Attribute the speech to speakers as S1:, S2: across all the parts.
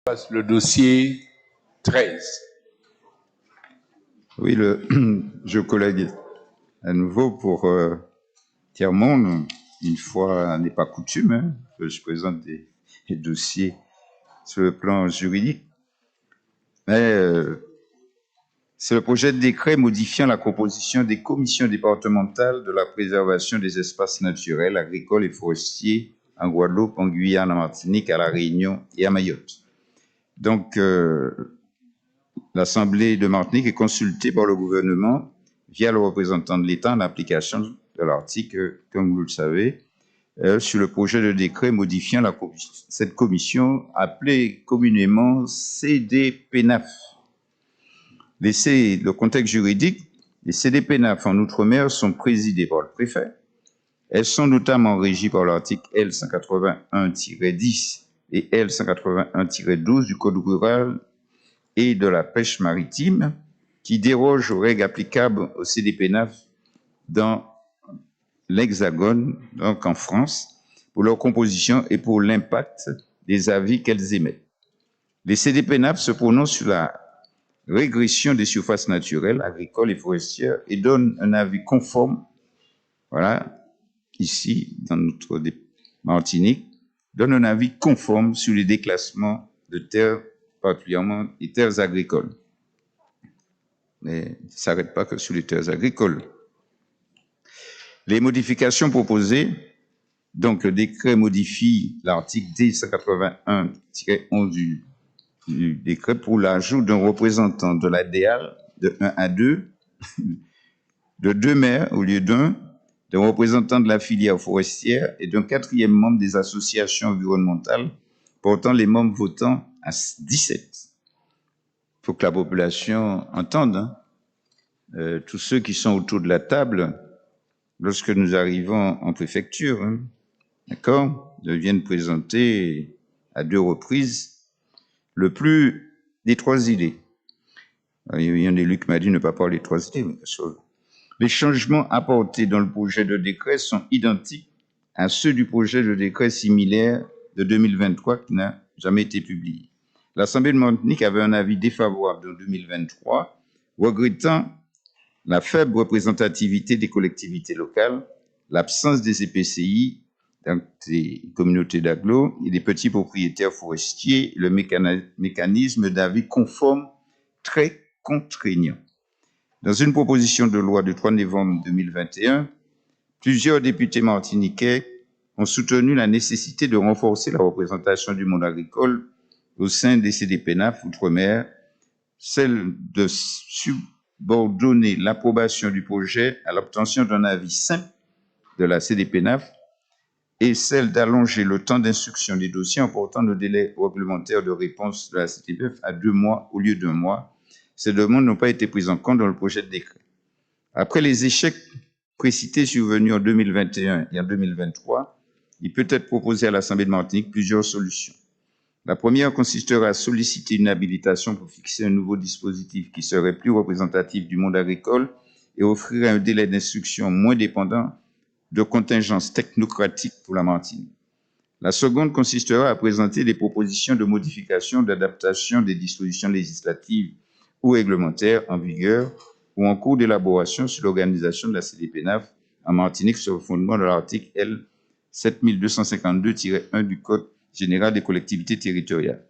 S1: passe le dossier 13.
S2: Oui, je collègue à nouveau pour Tiers-Monde. Une fois n'est pas coutume, hein, que je présente des dossiers sur le plan juridique. Mais c'est le projet de décret modifiant la composition des commissions départementales de la préservation des espaces naturels, agricoles et forestiers en Guadeloupe, en Guyane, en Martinique, à La Réunion et à Mayotte. Donc, l'Assemblée de Martinique est consultée par le gouvernement via le représentant de l'État en application de l'article, comme vous le savez, sur le projet de décret modifiant cette commission appelée communément CDPNAF. Le contexte juridique, les CDPNAF en Outre-mer sont présidées par le préfet. Elles sont notamment régies par l'article L181-10 et L181-12 du Code rural et de la pêche maritime, qui déroge aux règles applicables au CDPNAF dans l'Hexagone, donc en France, pour leur composition et pour l'impact des avis qu'elles émettent. Les CDPNAF se prononcent sur la régression des surfaces naturelles, agricoles et forestières et donnent un avis conforme, voilà, ici, dans notre Martinique, donne un avis conforme sur les déclassements de terres, particulièrement les terres agricoles. Mais il ne s'arrête pas que sur les terres agricoles. Les modifications proposées, donc le décret modifie l'article D181-11 du décret pour l'ajout d'un représentant de la DEAL de 1 à 2, de 2 maires au lieu d'un représentant de la filière forestière et d'un 4e membre des associations environnementales, portant les membres votants à 17. Il faut que la population entende, hein. Tous ceux qui sont autour de la table, lorsque nous arrivons en préfecture, hein, d'accord, viennent présenter à 2 reprises le plus des 3 idées. Il y en a des qui m'a dit ne pas parler des 3 idées, mais les changements apportés dans le projet de décret sont identiques à ceux du projet de décret similaire de 2023 qui n'a jamais été publié. L'Assemblée de Martinique avait un avis défavorable en 2023, regrettant la faible représentativité des collectivités locales, l'absence des EPCI, donc des communautés d'agglo et des petits propriétaires forestiers, le mécanisme d'avis conforme très contraignant. Dans une proposition de loi du 3 novembre 2021, plusieurs députés martiniquais ont soutenu la nécessité de renforcer la représentation du monde agricole au sein des CDPNAF Outre-mer, celle de subordonner l'approbation du projet à l'obtention d'un avis simple de la CDPNAF et celle d'allonger le temps d'instruction des dossiers en portant le délai réglementaire de réponse de la CDPNAF à 2 mois au lieu d'1 mois. Ces demandes n'ont pas été prises en compte dans le projet de décret. Après les échecs précités survenus en 2021 et en 2023, il peut être proposé à l'Assemblée de Martinique plusieurs solutions. La première consistera à solliciter une habilitation pour fixer un nouveau dispositif qui serait plus représentatif du monde agricole et offrirait un délai d'instruction moins dépendant de contingences technocratiques pour la Martinique. La seconde consistera à présenter des propositions de modification, d'adaptation des dispositions législatives ou réglementaires en vigueur ou en cours d'élaboration sur l'organisation de la CDPNAF en Martinique sur le fondement de l'article L. 7252-1 du Code général des collectivités territoriales.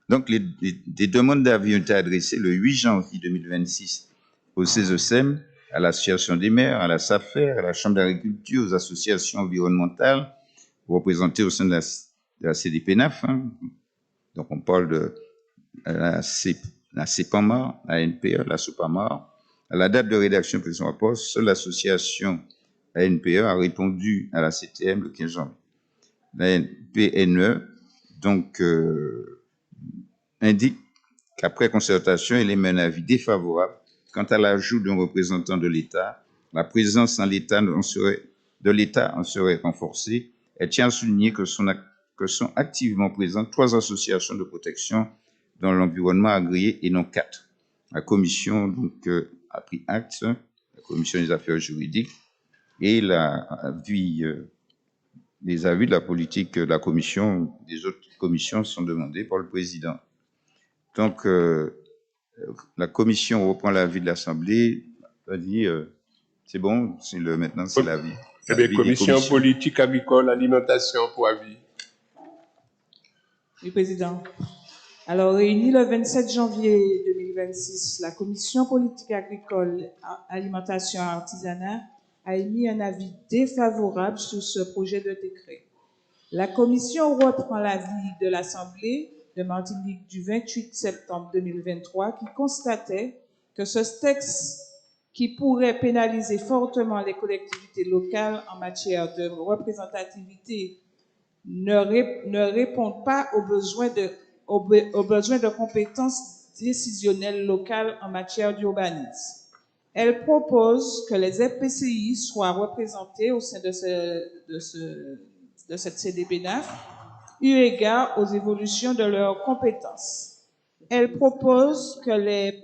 S2: Donc, des demandes d'avis ont été adressées le 8 janvier 2026 au CESEM, à l'Association des maires, à la SAFER, à la Chambre d'agriculture, aux associations environnementales représentées au sein de la CDPNAF. Hein. Donc, on parle de la CEPAMAR, la NPE, la SOPAMAR. À la date de rédaction de son rapport, seule l'association NPE a répondu à la CTM le 15 janvier. La PNE, donc, indique qu'après concertation, elle émet un avis défavorable quant à l'ajout d'un représentant de l'État. La présence de l'État en serait renforcée. Elle tient à souligner que sont activement présentes 3 associations de protection dans l'environnement agréé et non 4. La commission donc, a pris acte, la commission des affaires juridiques, et l'avis les avis de la politique de la commission, des autres commissions sont demandés par le président. Donc, la commission reprend l'avis de l'Assemblée, a dit, c'est bon, maintenant c'est l'avis.
S1: Eh bien, commission politique agricole, alimentation pour avis.
S3: Oui, Président. Alors, réunie le 27 janvier 2026, la commission politique agricole, alimentation et artisanat a émis un avis défavorable sur ce projet de décret. La commission reprend l'avis de l'Assemblée de Martinique du 28 septembre 2023 qui constatait que ce texte qui pourrait pénaliser fortement les collectivités locales en matière de représentativité ne répond pas aux besoins de compétences décisionnelles locales en matière d'urbanisme. Elle propose que les EPCI soient représentés au sein de cette CDPNAF, eu égard aux évolutions de leurs compétences. Elle propose que les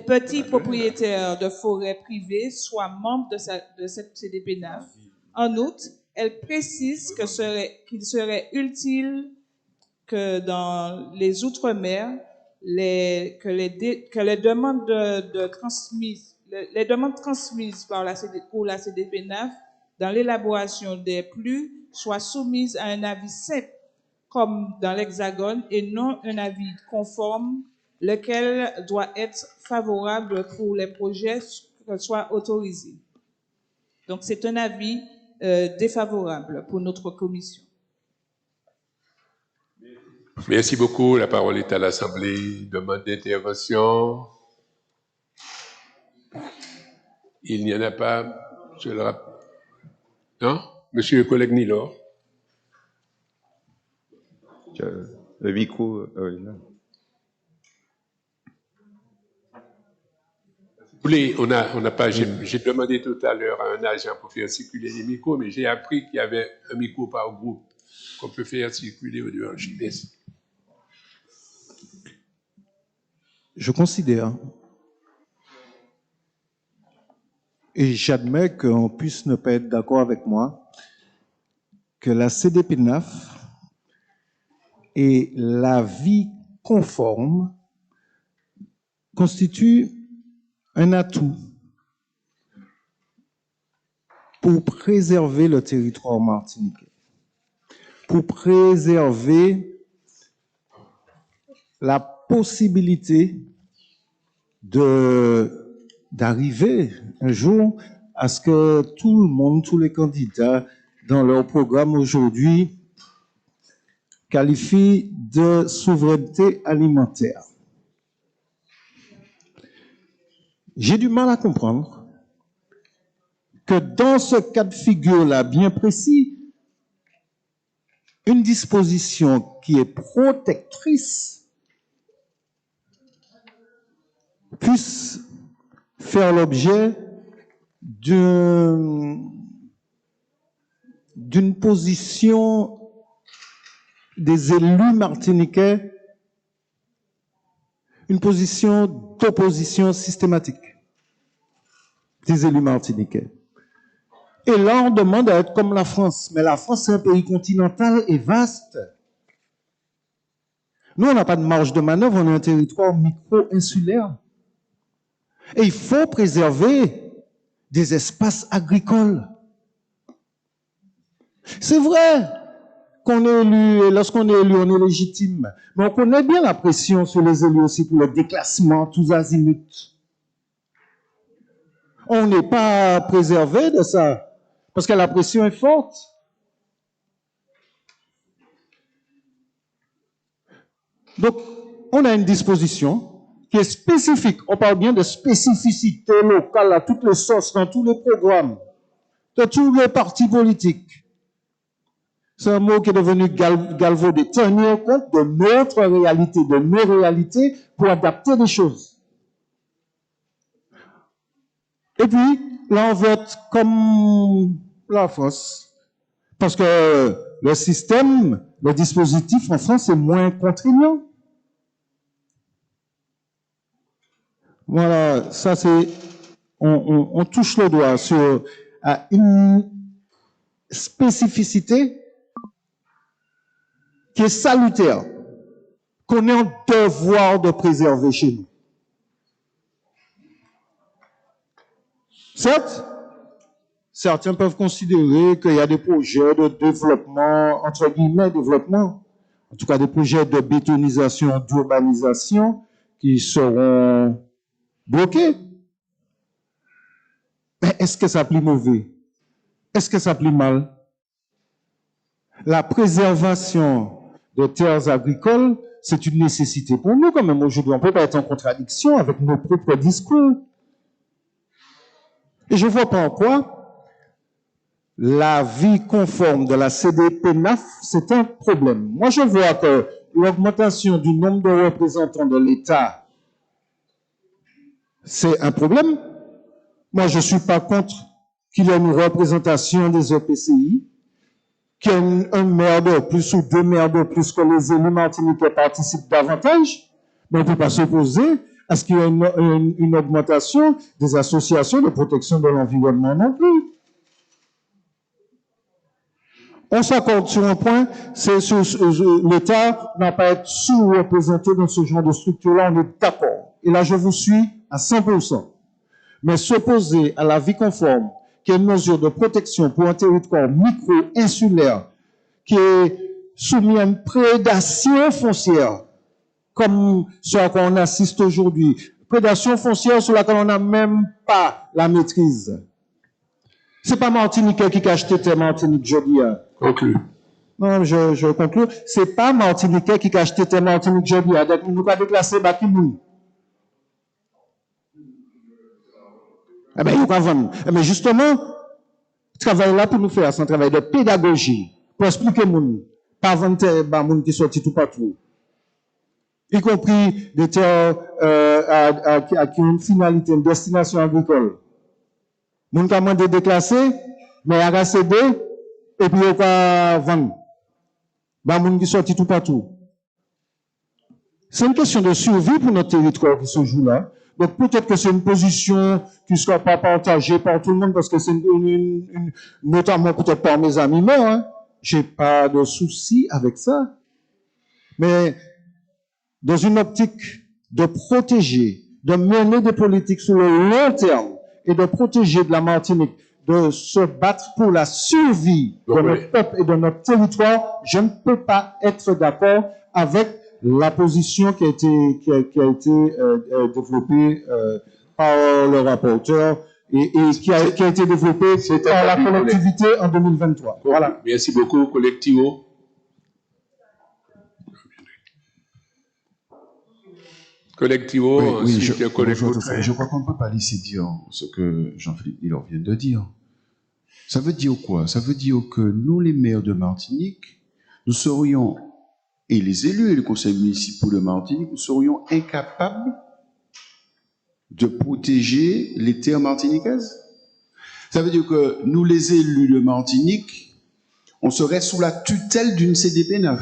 S3: petits propriétaires de forêts privées soient membres de cette CDPNAF. En outre, elle précise qu'il serait utile que dans les Outre-mer, les demandes transmises pour la CDPNAF dans l'élaboration des PLU soient soumises à un avis simple, comme dans l'Hexagone, et non un avis conforme, lequel doit être favorable pour les projets qui soient autorisés. Donc, c'est un avis défavorable pour notre commission.
S1: Merci beaucoup. La parole est à l'Assemblée. Demande d'intervention. Il n'y en a pas. Non? Monsieur le collègue Nilo.
S2: Le micro, oui, là.
S1: On n'a pas. J'ai demandé tout à l'heure à un agent pour faire circuler les micros, mais j'ai appris qu'il y avait un micro par groupe qu'on peut faire circuler au dehors.
S4: Je considère, et j'admets qu'on puisse ne pas être d'accord avec moi, que la CDPNAF et l'avis conforme constituent un atout pour préserver le territoire martiniquais, pour préserver la possibilité d'arriver un jour à ce que tout le monde, tous les candidats dans leur programme aujourd'hui qualifient de souveraineté alimentaire. J'ai du mal à comprendre que dans ce cas de figure-là bien précis, une disposition qui est protectrice puisse faire l'objet d'une position des élus martiniquais, une position d'opposition systématique des élus martiniquais. Et là, on demande à être comme la France. Mais la France, c'est un pays continental et vaste. Nous, on n'a pas de marge de manœuvre, on est un territoire micro-insulaire. Et il faut préserver des espaces agricoles. C'est vrai qu'on est élu, et lorsqu'on est élu, on est légitime. Mais on connaît bien la pression sur les élus aussi pour le déclassement, tous azimuts. On n'est pas préservé de ça, parce que la pression est forte. Donc, on a une disposition qui est spécifique. On parle bien de spécificité locale à toutes les sauces, dans tous les programmes, de tous les partis politiques. C'est un mot qui est devenu galvaudé. Tenir compte de notre réalité, de nos réalités, pour adapter les choses. Et puis, là, on veut être comme la France. Parce que le système, le dispositif en France est moins contraignant. Voilà, ça c'est, on touche le doigt sur une spécificité qui est salutaire, qu'on est en devoir de préserver chez nous. Certes, certains peuvent considérer qu'il y a des projets de développement, entre guillemets, développement, en tout cas des projets de bétonisation, d'urbanisation, qui seront bloqués. Mais est-ce que ça plie mauvais? Est-ce que ça plie mal? La préservation des terres agricoles, c'est une nécessité pour nous quand même aujourd'hui. On ne peut pas être en contradiction avec nos propres discours. Et je ne vois pas en quoi l'avis conforme de la CDPNAF, c'est un problème. Moi, je vois que l'augmentation du nombre de représentants de l'État, c'est un problème. Moi, je ne suis pas contre qu'il y ait une représentation des EPCI, qu'il y ait un maire de plus ou deux maires de plus, que les élus martiniquais participent davantage, mais on ne peut pas s'opposer à ce qu'il y ait une augmentation des associations de protection de l'environnement non plus. On s'accorde sur un point, c'est l'État n'a pas à être sous-représenté dans ce genre de structure-là, on est d'accord. Et là, je vous suis à 100%. Mais s'opposer à la vie conforme, qui est une mesure de protection pour un territoire micro-insulaire, qui est soumis à une prédation foncière, comme ce à quoi on assiste aujourd'hui. Prédation foncière sur laquelle on n'a même pas la maîtrise. C'est pas Martiniquais qui a acheté terre Martinique, je dis.
S1: Conclu.
S4: Non, je conclue. C'est pas Martiniquais qui a acheté terre Martinique, je dis. Donc, nous avons déclassé Bakimoun. Eh bien, il faut vendre. Mais justement, travail là pour nous faire, c'est un travail de pédagogie, pour expliquer aux gens, pas vendre terre, gens qui sortent tout partout. Y compris des terres qui ont une finalité, une destination agricole. Moun ka mande déclasser, mais il y a cédé, et puis il y a vendre. Moun qui sortent tout partout. C'est une question de survie pour notre territoire qui se joue là. Donc peut-être que c'est une position qui ne sera pas partagée par tout le monde, parce que c'est notamment peut-être par mes amis, mais j'ai pas de souci avec ça. Mais dans une optique de protéger, de mener des politiques sur le long terme et de protéger de la Martinique, de se battre pour la survie de notre peuple et de notre territoire, je ne peux pas être d'accord avec la position qui a été développée par le rapporteur et qui a été développée par la collectivité en 2023. Voilà.
S1: Merci beaucoup, Collectivo. Collectivo,
S5: oui,
S1: je
S5: crois qu'on ne peut pas laisser dire ce que Jean-Philippe Nilor vient de dire. Ça veut dire quoi? Ça veut dire que nous, les maires de Martinique, nous serions, et les élus et les conseils municipaux de Martinique, nous serions incapables de protéger les terres martiniquaises. Ça veut dire que nous, les élus de Martinique, on serait sous la tutelle d'une CDP9.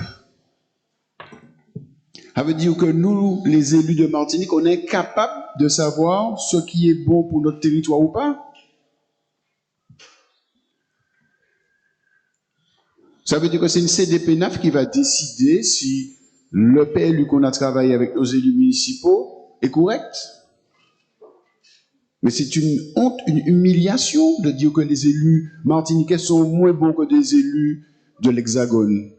S5: Ça veut dire que nous, les élus de Martinique, on est incapables de savoir ce qui est bon pour notre territoire ou pas. Ça veut dire que c'est une CDP9 qui va décider si le PLU qu'on a travaillé avec nos élus municipaux est correct. Mais c'est une honte, une humiliation de dire que les élus martiniquais sont moins bons que des élus de l'Hexagone.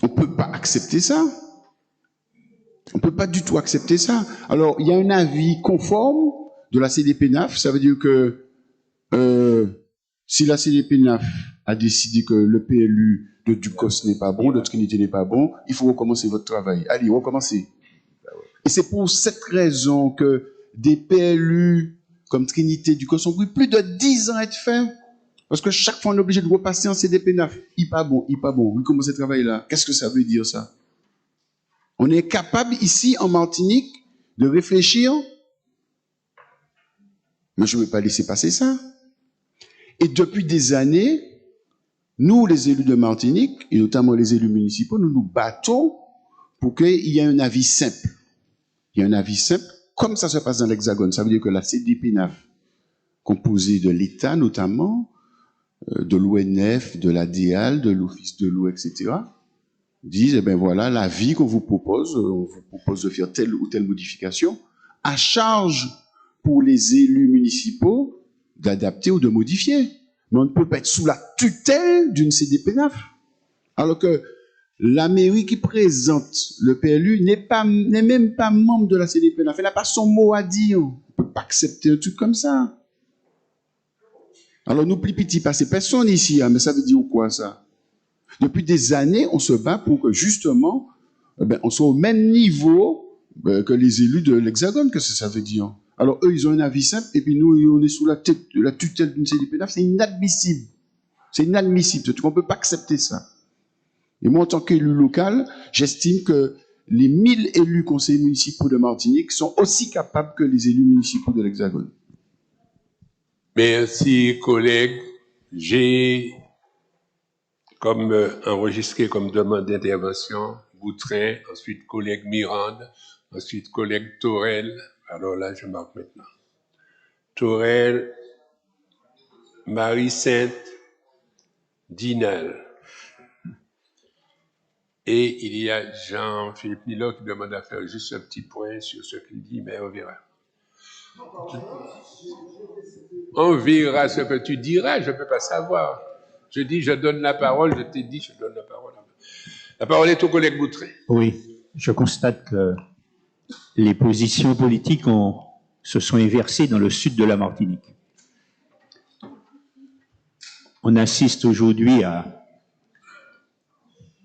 S5: On ne peut pas accepter ça. On ne peut pas du tout accepter ça. Alors, il y a un avis conforme de la CDP9. Ça veut dire que si la CDP9 a décidé que le PLU de Ducos n'est pas bon, de Trinité n'est pas bon, il faut recommencer votre travail. Allez, recommencez. Et c'est pour cette raison que des PLU comme Trinité, Ducos ont pris plus de 10 ans à être faits. Parce que chaque fois, on est obligé de repasser en CDP9. Il pas bon, il pas bon. Oui, comment ce travail-là? Qu'est-ce que ça veut dire, ça? On est capable, ici, en Martinique, de réfléchir. Mais je ne vais pas laisser passer ça. Et depuis des années, nous, les élus de Martinique, et notamment les élus municipaux, nous nous battons pour qu'il y ait un avis simple. Il y a un avis simple, comme ça se passe dans l'Hexagone. Ça veut dire que la CDP9, composée de l'État notamment, de l'ONF, de la DEAL, de l'Office de l'eau, etc., disent, eh bien voilà, l'avis qu'on vous propose, on vous propose de faire telle ou telle modification, à charge pour les élus municipaux d'adapter ou de modifier. Mais on ne peut pas être sous la tutelle d'une CDPNAF. Alors que la mairie qui présente le PLU n'est même pas membre de la CDPNAF. Elle n'a pas son mot à dire. On ne peut pas accepter un truc comme ça. Alors nous, plus petits, passer personne ici, hein, mais ça veut dire quoi ça? Depuis des années, on se bat pour que justement, on soit au même niveau que les élus de l'Hexagone, que ça veut dire. Alors eux, ils ont un avis simple, et puis nous, on est sous la tutelle d'une CDPNAF. C'est inadmissible. C'est inadmissible. On ne peut pas accepter ça. Et moi, en tant qu'élu local, j'estime que les 1000 élus conseillers municipaux de Martinique sont aussi capables que les élus municipaux de l'Hexagone.
S1: Merci, collègue. J'ai enregistré comme demande d'intervention Boutrin, ensuite collègue Mirande, ensuite collègue Torel. Alors là, je marque maintenant. Torel, Marie-Sainte, Dinal. Et il y a Jean-Philippe Nilo qui demande à faire juste un petit point sur ce qu'il dit, mais on verra. On verra ce que tu diras, je ne peux pas savoir. Je dis, je donne la parole, je t'ai dit, je donne la parole. La parole est au collègue Boutrin.
S6: Oui, je constate que les positions politiques se sont inversées dans le sud de la Martinique. On assiste aujourd'hui à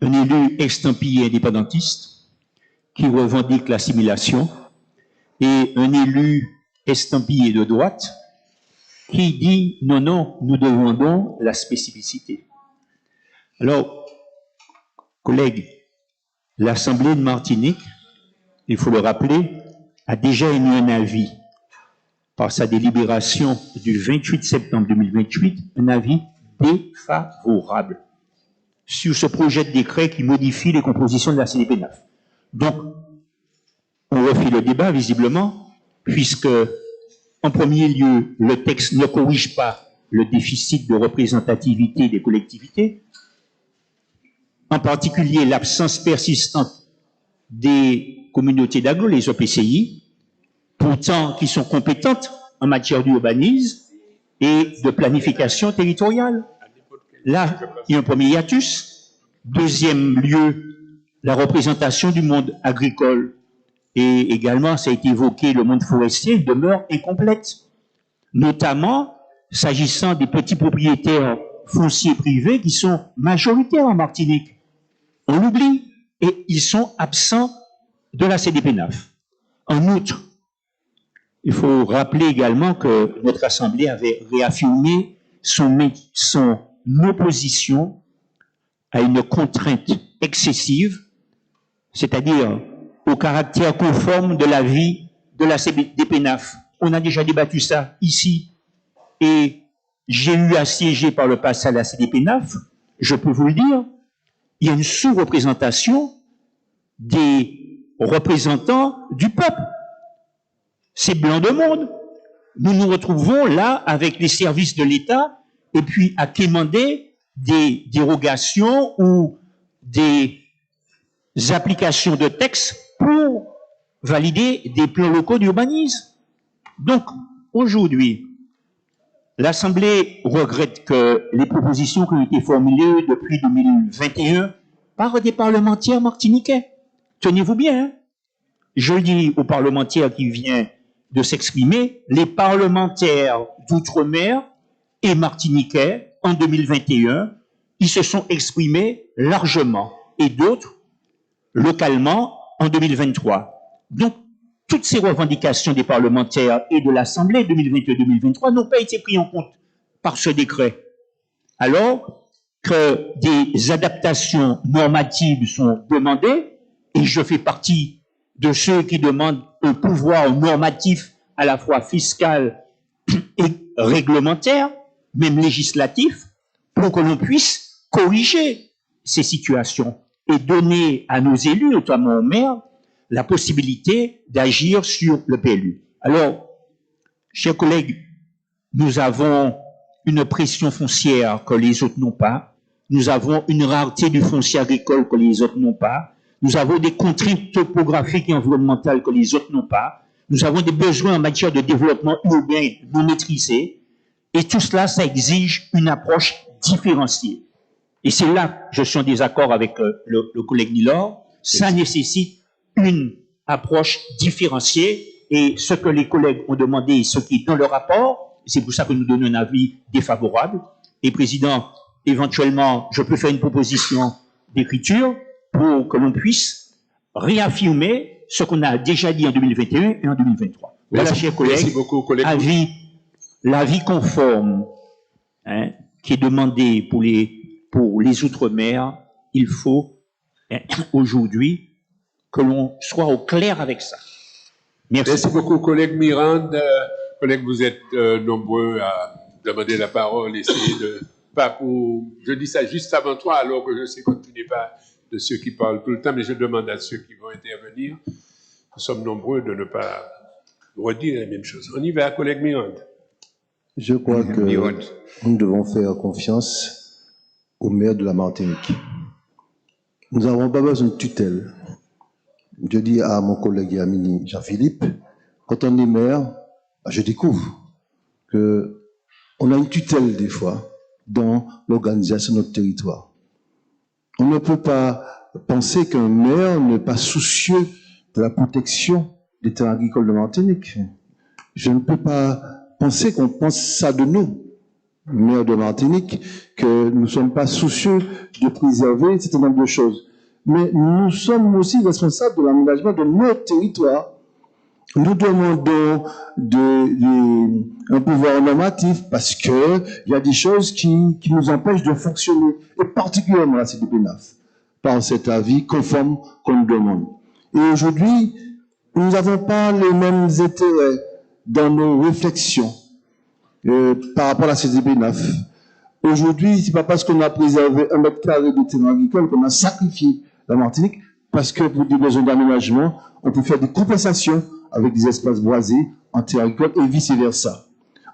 S6: un élu estampillé indépendantiste qui revendique l'assimilation et un élu estampillé de droite qui dit non, non, nous demandons la spécificité. Alors, collègues, l'Assemblée de Martinique, il faut le rappeler, a déjà émis un avis par sa délibération du 28 septembre 2028, un avis défavorable sur ce projet de décret qui modifie les compositions de la CDPNAF. Donc, on refait le débat, visiblement, puisque, en premier lieu, le texte ne corrige pas le déficit de représentativité des collectivités, en particulier l'absence persistante des communautés d'agglo, les EPCI, pourtant qui sont compétentes en matière d'urbanisme et de planification territoriale. Là, il y a un premier hiatus. Deuxième lieu, la représentation du monde agricole. Et également, ça a été évoqué, le monde forestier demeure incomplète. Notamment, s'agissant des petits propriétaires fonciers privés qui sont majoritaires en Martinique. On l'oublie. Et ils sont absents de la CDPNAF. En outre, il faut rappeler également que notre Assemblée avait réaffirmé son opposition à une contrainte excessive, c'est-à-dire au caractère conforme de la vie de la CDPNAF. On a déjà débattu ça ici, et j'ai eu à siéger par le passé à la CDPNAF, je peux vous le dire, il y a une sous-représentation des représentants du peuple. C'est blanc de monde. Nous nous retrouvons là avec les services de l'État et puis à quémander des dérogations ou des applications de textes pour valider des plans locaux d'urbanisme. Donc, aujourd'hui, l'Assemblée regrette que les propositions qui ont été formulées depuis 2021 par des parlementaires martiniquais, tenez-vous bien, hein? Je dis aux parlementaires qui viennent de s'exprimer, les parlementaires d'outre-mer et martiniquais, en 2021, ils se sont exprimés largement, et d'autres, localement, en 2023. Donc, toutes ces revendications des parlementaires et de l'Assemblée 2022-2023 n'ont pas été prises en compte par ce décret. Alors que des adaptations normatives sont demandées, et je fais partie de ceux qui demandent un pouvoir normatif à la fois fiscal et réglementaire, même législatif, pour que l'on puisse corriger ces situations et donner à nos élus, notamment aux maires, la possibilité d'agir sur le PLU. Alors, chers collègues, nous avons une pression foncière que les autres n'ont pas. Nous avons une rareté du foncier agricole que les autres n'ont pas. Nous avons des contraintes topographiques et environnementales que les autres n'ont pas. Nous avons des besoins en matière de développement urbain non maîtrisés. Et tout cela, ça exige une approche différenciée. Et c'est là que je suis en désaccord avec le collègue Nilor. Ça nécessite une approche différenciée. Et ce que les collègues ont demandé, ce qui est dans le rapport, c'est pour ça que nous donnons un avis défavorable. Et Président, éventuellement, je peux faire une proposition d'écriture pour que l'on puisse réaffirmer ce qu'on a déjà dit en 2021 et en 2023. Voilà, chers collègues,
S1: merci beaucoup, collègue.
S6: L'avis conforme qui est demandé pour les Outre-mer, il faut aujourd'hui que l'on soit au clair avec ça. Merci.
S1: Merci beaucoup, collègue Mirande. Collègue, vous êtes nombreux à demander la parole. Essayez de pas pour. Je dis ça juste avant toi, alors que je sais que tu n'es pas de ceux qui parlent tout le temps, mais je demande à ceux qui vont intervenir. Nous sommes nombreux de ne pas redire la même chose. On y va, collègue Mirande.
S7: Je crois que nous devons faire confiance au maire de la Martinique. Nous n'avons pas besoin de tutelle. Je dis à mon collègue et ami Jean-Philippe, quand on est maire, je découvre qu'on a une tutelle des fois dans l'organisation de notre territoire. On ne peut pas penser qu'un maire n'est pas soucieux de la protection des terres agricoles de Martinique. Je ne peux pas penser qu'on pense ça de nous, maire de Martinique, que nous ne sommes pas soucieux de préserver un certain nombre de choses. Mais nous sommes aussi responsables de l'aménagement de notre territoire. Nous demandons un pouvoir normatif parce qu'il y a des choses qui nous empêchent de fonctionner, et particulièrement la CDPNAF, par cet avis conforme qu'on nous demande. Et aujourd'hui, nous n'avons pas les mêmes intérêts dans nos réflexions par rapport à la CDPNAF. Aujourd'hui, ce n'est pas parce qu'on a préservé 1 mètre carré de terrain agricole qu'on a sacrifié la Martinique, parce que pour des besoins d'aménagement, on peut faire des compensations avec des espaces boisés en terre agricole et vice-versa.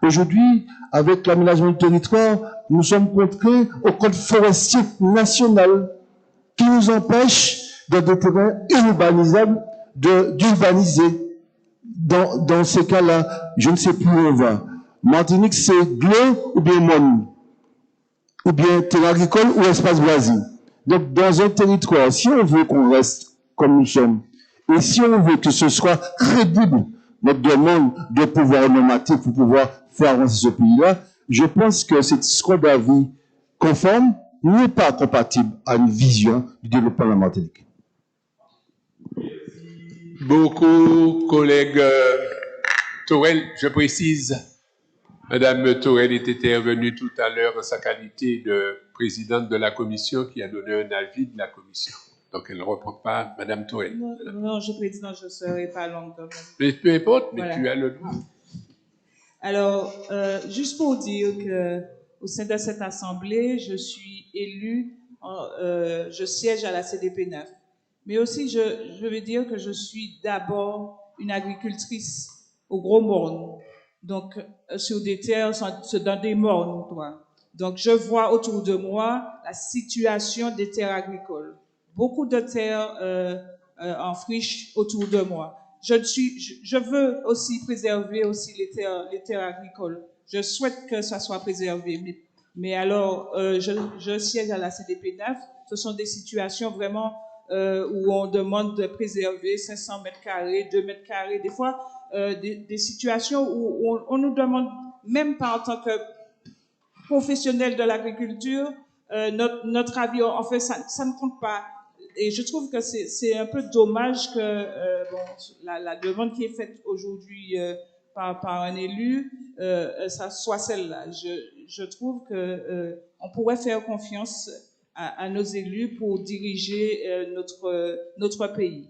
S7: Aujourd'hui, avec l'aménagement du territoire, nous sommes contraints au code forestier national qui nous empêche dans des terrains urbanisables d'urbaniser. Dans ces cas-là, je ne sais plus où on va. Martinique, c'est Glo ou bien Mon, ou bien terre agricole ou espace boisé. Donc, dans un territoire, si on veut qu'on reste comme nous sommes, et si on veut que ce soit crédible, notre demande de pouvoir normatif pour pouvoir faire avancer ce pays-là, je pense que cette score d'avis conforme n'est pas compatible à une vision du développement de la Martinique.
S1: Beaucoup, collègue Tourelle, je précise, Madame Tourelle est intervenue tout à l'heure en sa qualité de présidente de la commission qui a donné un avis de la commission. Donc, elle ne reprend pas Madame Tourelle.
S3: Non, je président, je ne serai pas longue.
S1: Mais peu importe, mais
S3: voilà.
S1: tu as le droit.
S3: Alors, juste pour dire qu'au sein de cette assemblée, je suis élue, je siège à la CDP9. Mais aussi, je veux dire que je suis d'abord une agricultrice au Gros Morne. Donc, sur des terres, dans des mornes, toi. Donc, je vois autour de moi la situation des terres agricoles. Beaucoup de terres en friche autour de moi. Je veux aussi préserver aussi les terres agricoles. Je souhaite que ça soit préservé. Mais alors, je siège à la CDP9. Ce sont des situations vraiment où on demande de préserver 500 mètres carrés, 2 mètres carrés. Des fois, des situations où on nous demande, même pas en tant que professionnels de l'agriculture, notre avis, en fait, ça ne compte pas. Et je trouve que c'est un peu dommage que la demande qui est faite aujourd'hui par un élu, ça soit celle-là. Je trouve que on pourrait faire confiance à nos élus pour diriger notre pays.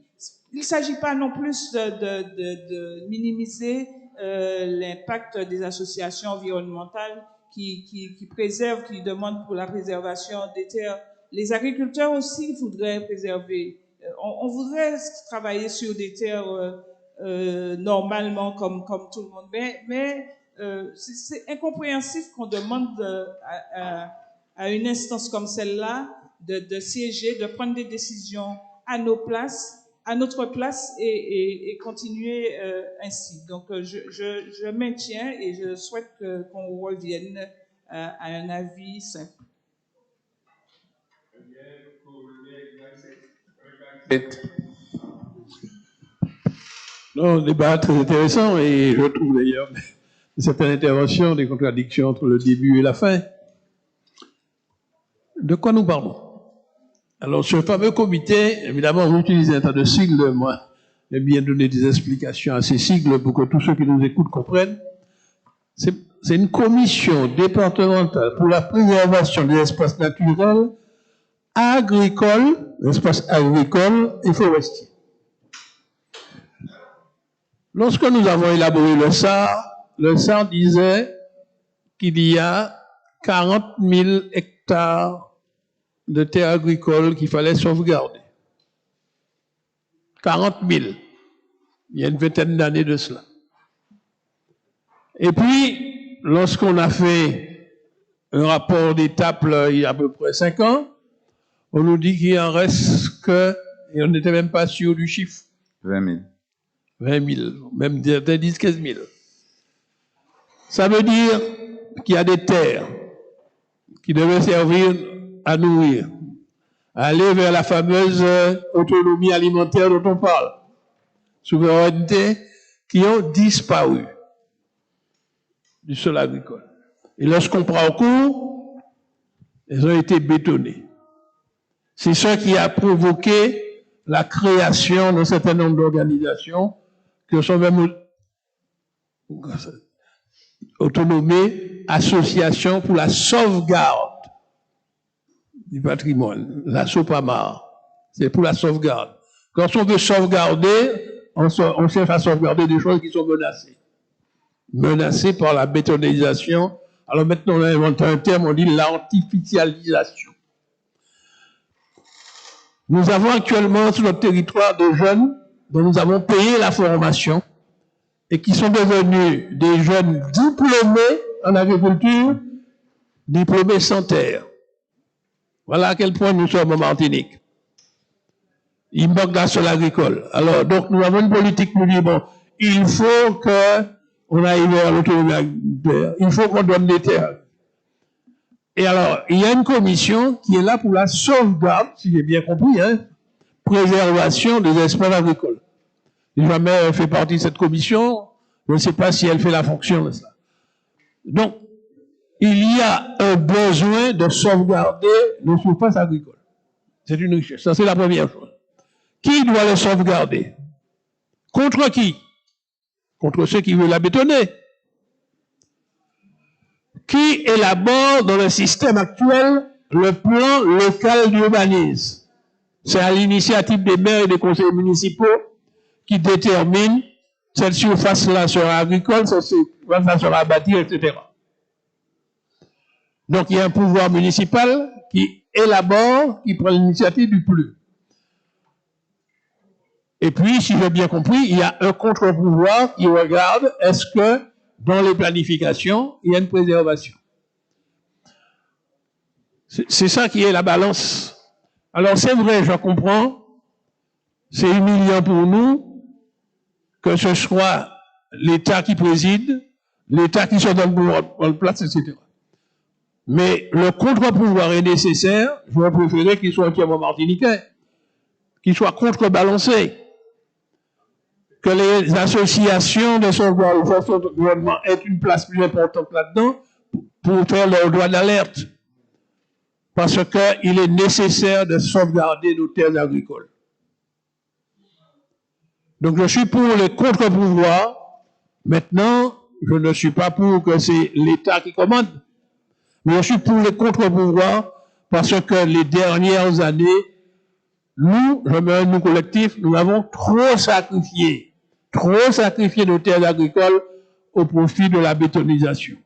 S3: Il ne s'agit pas non plus de minimiser l'impact des associations environnementales qui préservent, qui demandent pour la préservation des terres. Les agriculteurs aussi voudraient préserver. On voudrait travailler sur des terres normalement comme tout le monde, mais c'est incompréhensif qu'on demande à une instance comme celle-là de siéger, de prendre des décisions à notre place et continuer ainsi. Donc, je maintiens et je souhaite qu'on revienne à un avis simple.
S8: Non, débat très intéressant et je trouve d'ailleurs certaines interventions des contradictions entre le début et la fin. De quoi nous parlons? Alors, ce fameux comité, évidemment, vous utilisez un tas de sigles. Moi, j'aime bien donner des explications à ces sigles pour que tous ceux qui nous écoutent comprennent. C'est une commission départementale pour la préservation des espaces naturels, agricoles, espaces agricoles et forestiers. Lorsque nous avons élaboré le SAR disait qu'il y a 40 000 hectares de terres agricoles qu'il fallait sauvegarder. 40 000. Il y a une vingtaine d'années de cela. Et puis, lorsqu'on a fait un rapport d'étape il y a à peu près 5 ans, on nous dit qu'il en reste que, et on n'était même pas sûr du chiffre.
S2: 20 000.
S8: 20 000, même 10, 15 000. Ça veut dire qu'il y a des terres qui devaient servir à nourrir, à aller vers la fameuse autonomie alimentaire dont on parle, souveraineté, qui ont disparu du sol agricole. Et lorsqu'on prend en cours, elles ont été bétonnées. C'est ça qui a provoqué la création d'un certain nombre d'organisations qui sont même autonomées, associations pour la sauvegarde du patrimoine, la SOPAMAR. C'est pour la sauvegarde. Quand on veut sauvegarder, on cherche à sauvegarder des choses qui sont menacées. Menacées par la bétonisation. Alors maintenant, on a inventé un terme, on dit l'artificialisation. Nous avons actuellement sur notre territoire des jeunes dont nous avons payé la formation et qui sont devenus des jeunes diplômés en agriculture, diplômés sans terre. Voilà à quel point nous sommes en Martinique. Il manque d'un sol agricole. Alors, donc, nous avons une politique, nous dit, bon, il faut qu'on aille vers l'autonomie agricole, il faut qu'on donne des terres. Et alors, il y a une commission qui est là pour la sauvegarde, si j'ai bien compris, préservation des espaces agricoles. J'ai jamais fait partie de cette commission, je ne sais pas si elle fait la fonction de ça. Donc, il y a un besoin de sauvegarder nos surfaces agricoles. C'est une richesse. Ça, c'est la première chose. Qui doit les sauvegarder? Contre qui? Contre ceux qui veulent la bétonner. Qui élabore dans le système actuel le plan local d'urbanisme? C'est à l'initiative des maires et des conseils municipaux qui déterminent cette surface-là sera agricole, cette surface-là sera bâtie, etc. Donc il y a un pouvoir municipal qui élabore, qui prend l'initiative du plus. Et puis, si j'ai bien compris, il y a un contre-pouvoir qui regarde est-ce que dans les planifications, il y a une préservation. C'est ça qui est la balance. Alors c'est vrai, je comprends, c'est humiliant pour nous que ce soit l'État qui préside, l'État qui soit dans le place, etc. Mais le contre-pouvoir est nécessaire, j'aurais préféré qu'il soit entièrement martiniquais, qu'il soit contrebalancé, que les associations de sauvegarde de l'environnement aient une place plus importante là-dedans pour faire leur droit d'alerte. Parce qu'il est nécessaire de sauvegarder nos terres agricoles. Donc je suis pour les contre-pouvoirs. Maintenant, je ne suis pas pour que c'est l'État qui commande. Mais je suis pour les contre-pouvoirs parce que les dernières années, nous collectifs, nous avons trop sacrifié nos terres agricoles au profit de la bétonisation.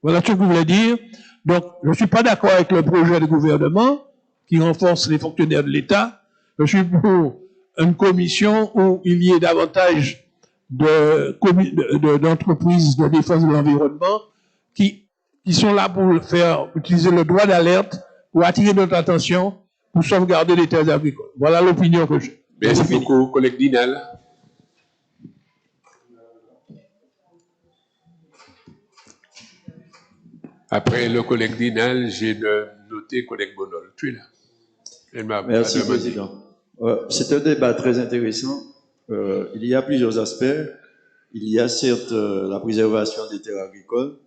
S8: Voilà ce que je voulais dire. Donc, je ne suis pas d'accord avec le projet du gouvernement qui renforce les fonctionnaires de l'État. Je suis pour une commission où il y ait davantage d'entreprises de défense de l'environnement qui sont là pour faire utiliser le droit d'alerte pour attirer notre attention pour sauvegarder les terres agricoles. Voilà l'opinion que j'ai.
S1: Merci beaucoup, collègue Dinal. Après le collègue Dinal, j'ai noté collègue Bonol. Tu es là.
S9: Merci, Président. C'est un débat très intéressant. Il y a plusieurs aspects. Il y a certes la préservation des terres agricoles,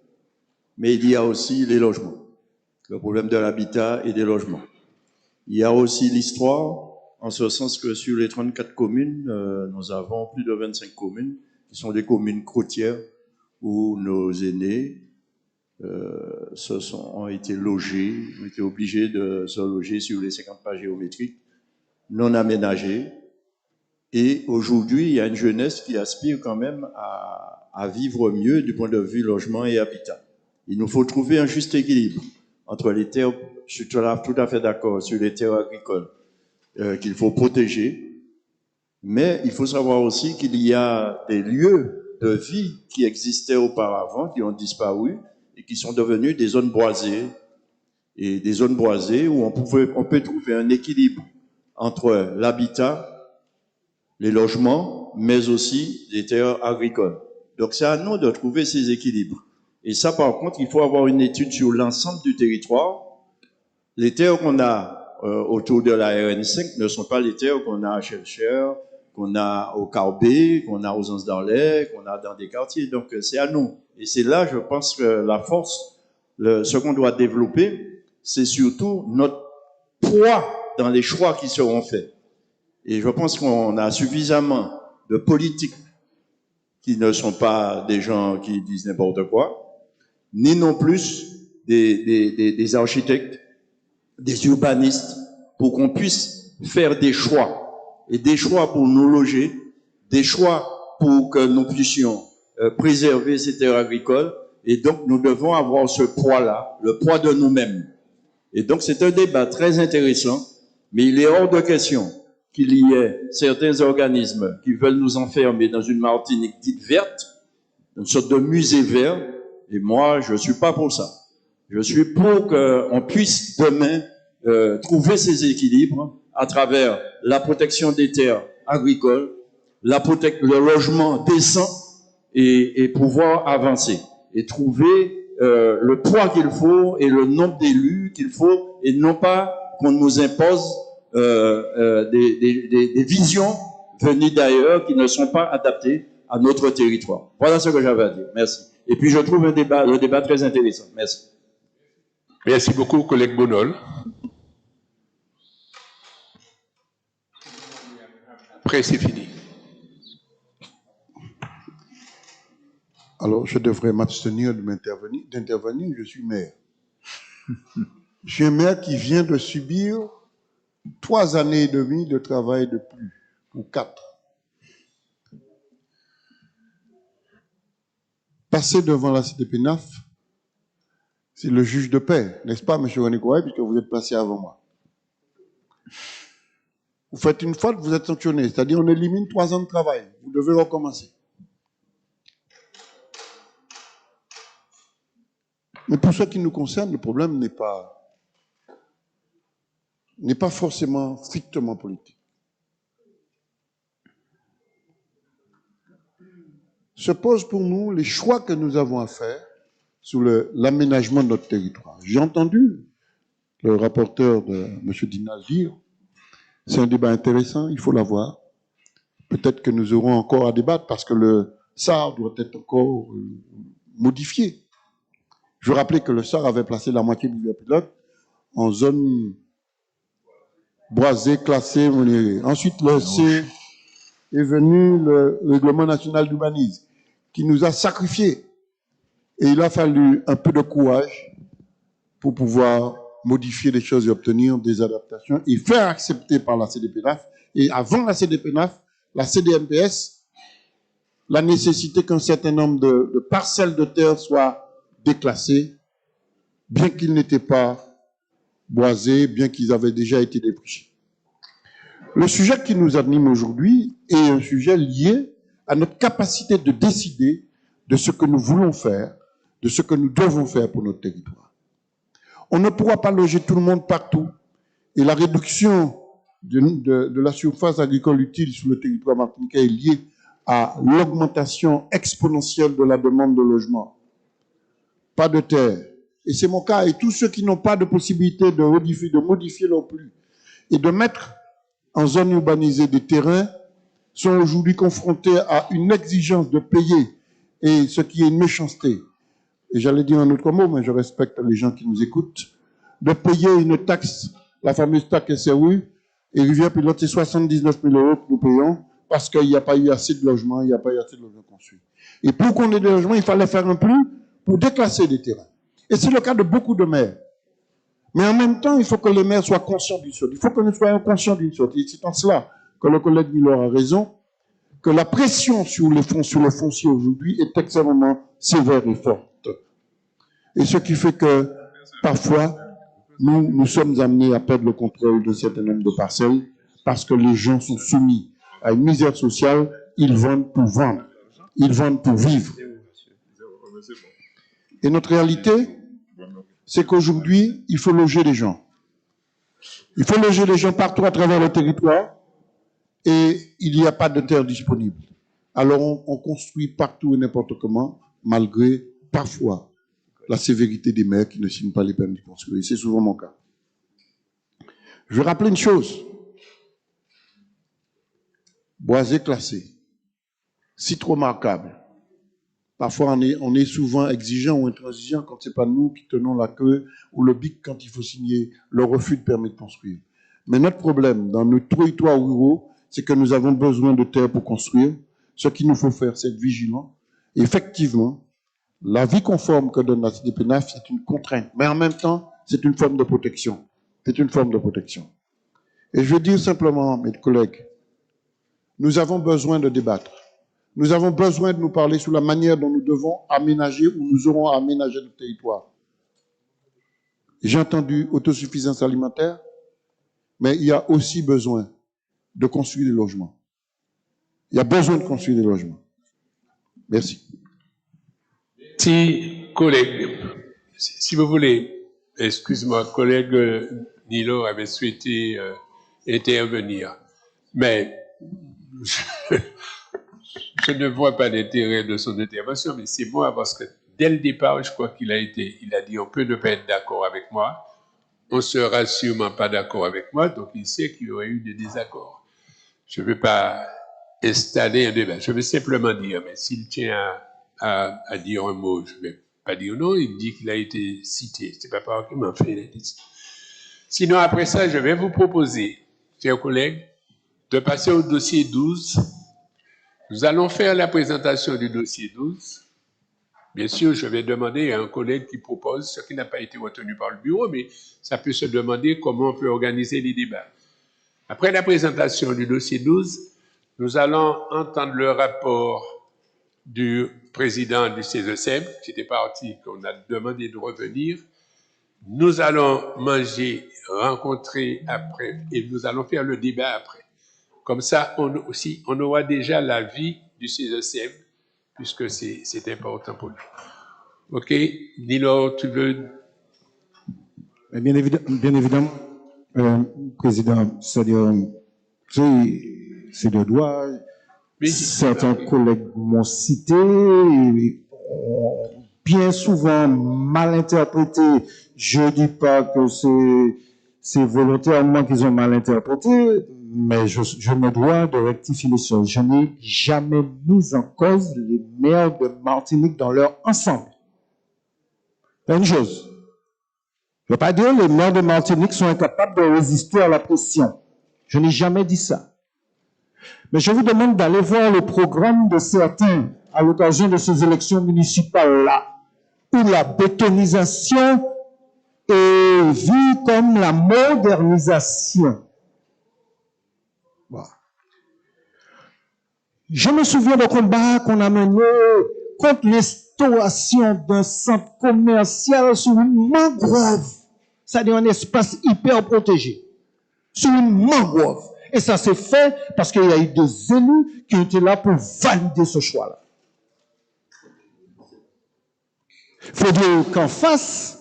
S9: mais il y a aussi les logements, le problème de l'habitat et des logements. Il y a aussi l'histoire, en ce sens que sur les 34 communes, nous avons plus de 25 communes qui sont des communes côtières où nos aînés ont été logés, ont été obligés de se loger sur les 50 pas géométriques non aménagés. Et aujourd'hui, il y a une jeunesse qui aspire quand même à vivre mieux du point de vue logement et habitat. Il nous faut trouver un juste équilibre entre les terres, je suis tout à fait d'accord, sur les terres agricoles qu'il faut protéger, mais il faut savoir aussi qu'il y a des lieux de vie qui existaient auparavant, qui ont disparu et qui sont devenus des zones boisées, et des zones boisées où on peut trouver un équilibre entre l'habitat, les logements, mais aussi les terres agricoles. Donc c'est à nous de trouver ces équilibres. Et ça, par contre, il faut avoir une étude sur l'ensemble du territoire. Les terres qu'on a autour de la RN5 ne sont pas les terres qu'on a à Chelcher, qu'on a au Carbet, qu'on a aux Anses d'Arlet, qu'on a dans des quartiers. Donc c'est à nous. Et c'est là, je pense que la force, ce qu'on doit développer, c'est surtout notre poids dans les choix qui seront faits. Et je pense qu'on a suffisamment de politiques qui ne sont pas des gens qui disent n'importe quoi, ni non plus des architectes, des urbanistes, pour qu'on puisse faire des choix. Et des choix pour nous loger, des choix pour que nous puissions préserver ces terres agricoles. Et donc, nous devons avoir ce poids-là, le poids de nous-mêmes. Et donc, c'est un débat très intéressant, mais il est hors de question qu'il y ait certains organismes qui veulent nous enfermer dans une Martinique dite verte, une sorte de musée vert, et moi, je ne suis pas pour ça. Je suis pour qu'on puisse demain trouver ces équilibres à travers la protection des terres agricoles, le logement décent et pouvoir avancer et trouver le poids qu'il faut et le nombre d'élus qu'il faut, et non pas qu'on nous impose des visions venues d'ailleurs qui ne sont pas adaptées à notre territoire. Voilà ce que j'avais à dire. Merci. Et puis je trouve le débat très intéressant. Merci.
S1: Merci beaucoup, collègue Bonol. Après, c'est fini.
S10: Alors, je devrais m'abstenir d'intervenir. Je suis maire. Je suis un maire qui vient de subir 3 années et demie de travail de plus, ou 4. Passer devant la CDPNAF, c'est le juge de paix, n'est-ce pas, M. René Kouaï, puisque vous êtes passé avant moi. Vous faites une faute, vous êtes sanctionné, c'est-à-dire on élimine 3 ans de travail. Vous devez recommencer. Mais pour ce qui nous concerne, le problème n'est pas forcément strictement politique. Se posent pour nous les choix que nous avons à faire sur l'aménagement de notre territoire. J'ai entendu le rapporteur de M. Dinal dire, c'est un débat intéressant, il faut l'avoir. Peut-être que nous aurons encore à débattre parce que le SAR doit être encore modifié. Je rappelais que le SAR avait placé la moitié du pilote en zone boisée, classée, modérée. Ensuite, est venu le règlement national d'urbanisme qui nous a sacrifiés. Et il a fallu un peu de courage pour pouvoir modifier les choses et obtenir des adaptations et faire accepter par la CDPNAF. Et avant la CDPNAF, la CDMPS, la nécessité qu'un certain nombre de parcelles de terre soient déclassées, bien qu'ils n'étaient pas boisés, bien qu'ils avaient déjà été dépouillés. Le sujet qui nous anime aujourd'hui est un sujet lié à notre capacité de décider de ce que nous voulons faire, de ce que nous devons faire pour notre territoire. On ne pourra pas loger tout le monde partout. Et la réduction de la surface agricole utile sur le territoire martiniquais est liée à l'augmentation exponentielle de la demande de logement. Pas de terre. Et c'est mon cas. Et tous ceux qui n'ont pas de possibilité de modifier leur plus et de mettre en zone urbanisée des terrains sont aujourd'hui confrontés à une exigence de payer, et ce qui est une méchanceté. Et j'allais dire un autre mot, mais je respecte les gens qui nous écoutent, de payer une taxe, la fameuse taxe SRU, et Rivière-Pilote, c'est 79 000 € que nous payons, parce qu'il n'y a pas eu assez de logements, il n'y a pas eu assez de logements construits. Et pour qu'on ait des logements, il fallait faire un plus pour déclasser des terrains. Et c'est le cas de beaucoup de maires. Mais en même temps, il faut que les maires soient conscients d'une chose. Il faut que nous soyons conscients d'une chose. Et c'est en cela que le collègue Milor a raison, que la pression sur le foncier aujourd'hui est extrêmement sévère et forte. Et ce qui fait que, parfois, nous sommes amenés à perdre le contrôle de certain nombre de parcelles parce que les gens sont soumis à une misère sociale, ils vendent pour vendre, ils vendent pour vivre. Et notre réalité, c'est qu'aujourd'hui, il faut loger les gens. Il faut loger les gens partout à travers le territoire et il n'y a pas de terre disponible. Alors on construit partout et n'importe comment, malgré parfois la sévérité des maires qui ne signent pas les permis de construire. C'est souvent mon cas. Je vais rappeler une chose. Boisé classé, site remarquable. Parfois, on est souvent exigeant ou intransigeant quand ce n'est pas nous qui tenons la queue ou le bic quand il faut signer le refus de permis de construire. Mais notre problème dans nos territoires ruraux, c'est que nous avons besoin de terre pour construire. Ce qu'il nous faut faire, c'est être vigilant. Et effectivement, la vie conforme que donne la CDPNAF, c'est une contrainte. Mais en même temps, c'est une forme de protection. C'est une forme de protection. Et je veux dire simplement, mes collègues, nous avons besoin de débattre. Nous avons besoin de nous parler sur la manière dont nous devons aménager ou nous aurons à aménager notre territoire. J'ai entendu autosuffisance alimentaire, mais il y a aussi besoin de construire des logements. Il y a besoin de construire des logements. Merci.
S1: Merci, collègue. Si vous voulez, excuse-moi, collègue Nilo avait souhaité intervenir, mais je ne vois pas l'intérêt de son intervention, mais c'est moi, parce que dès le départ, je crois il a dit on peut ne pas être d'accord avec moi, on ne sera sûrement pas d'accord avec moi, donc il sait qu'il y aurait eu des désaccords. Je ne veux pas installer un débat, je veux simplement dire, mais s'il tient à dire un mot, je ne vais pas dire non, il dit qu'il a été cité, c'est pas par qui m'a fait, il a été cité. Sinon, après ça, je vais vous proposer, chers collègues, de passer au dossier 12. Nous allons faire la présentation du dossier 12. Bien sûr, je vais demander à un collègue qui propose ce qui n'a pas été retenu par le bureau, mais ça peut se demander comment on peut organiser les débats. Après la présentation du dossier 12, nous allons entendre le rapport du président du CESEM, qui était parti, qu'on a demandé de revenir. Nous allons rencontrer après, et nous allons faire le débat après. Comme ça, on aura déjà l'avis du CESEM, puisque c'est important pour nous. OK? Nilo, tu veux...
S4: Bien évidemment, Président, c'est-à-dire, c'est de droit. Certains collègues m'ont cité, bien souvent mal interprété. Je ne dis pas que c'est volontairement qu'ils ont mal interprété, mais je me dois de rectifier les choses. Je n'ai jamais mis en cause les maires de Martinique dans leur ensemble. Une chose. Je ne veux pas dire que les maires de Martinique sont incapables de résister à la pression. Je n'ai jamais dit ça. Mais je vous demande d'aller voir le programme de certains à l'occasion de ces élections municipales-là, où la bétonisation est vue comme la modernisation. Voilà. Je me souviens de combats qu'on a menés contre l'instauration d'un centre commercial sur une mangrove, c'est-à-dire un espace hyper protégé, sur une mangrove. Et ça s'est fait parce qu'il y a eu des élus qui ont été là pour valider ce choix-là. Il faut dire qu'en face,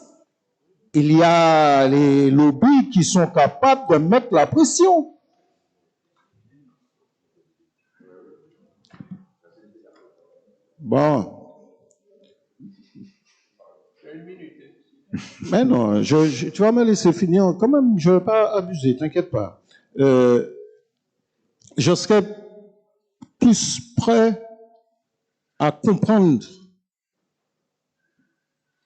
S4: il y a les lobbies qui sont capables de mettre la pression.
S10: Bon. Mais non, tu vas me laisser finir. Quand même, je ne vais pas abuser, t'inquiète pas. Je serais plus prêt à comprendre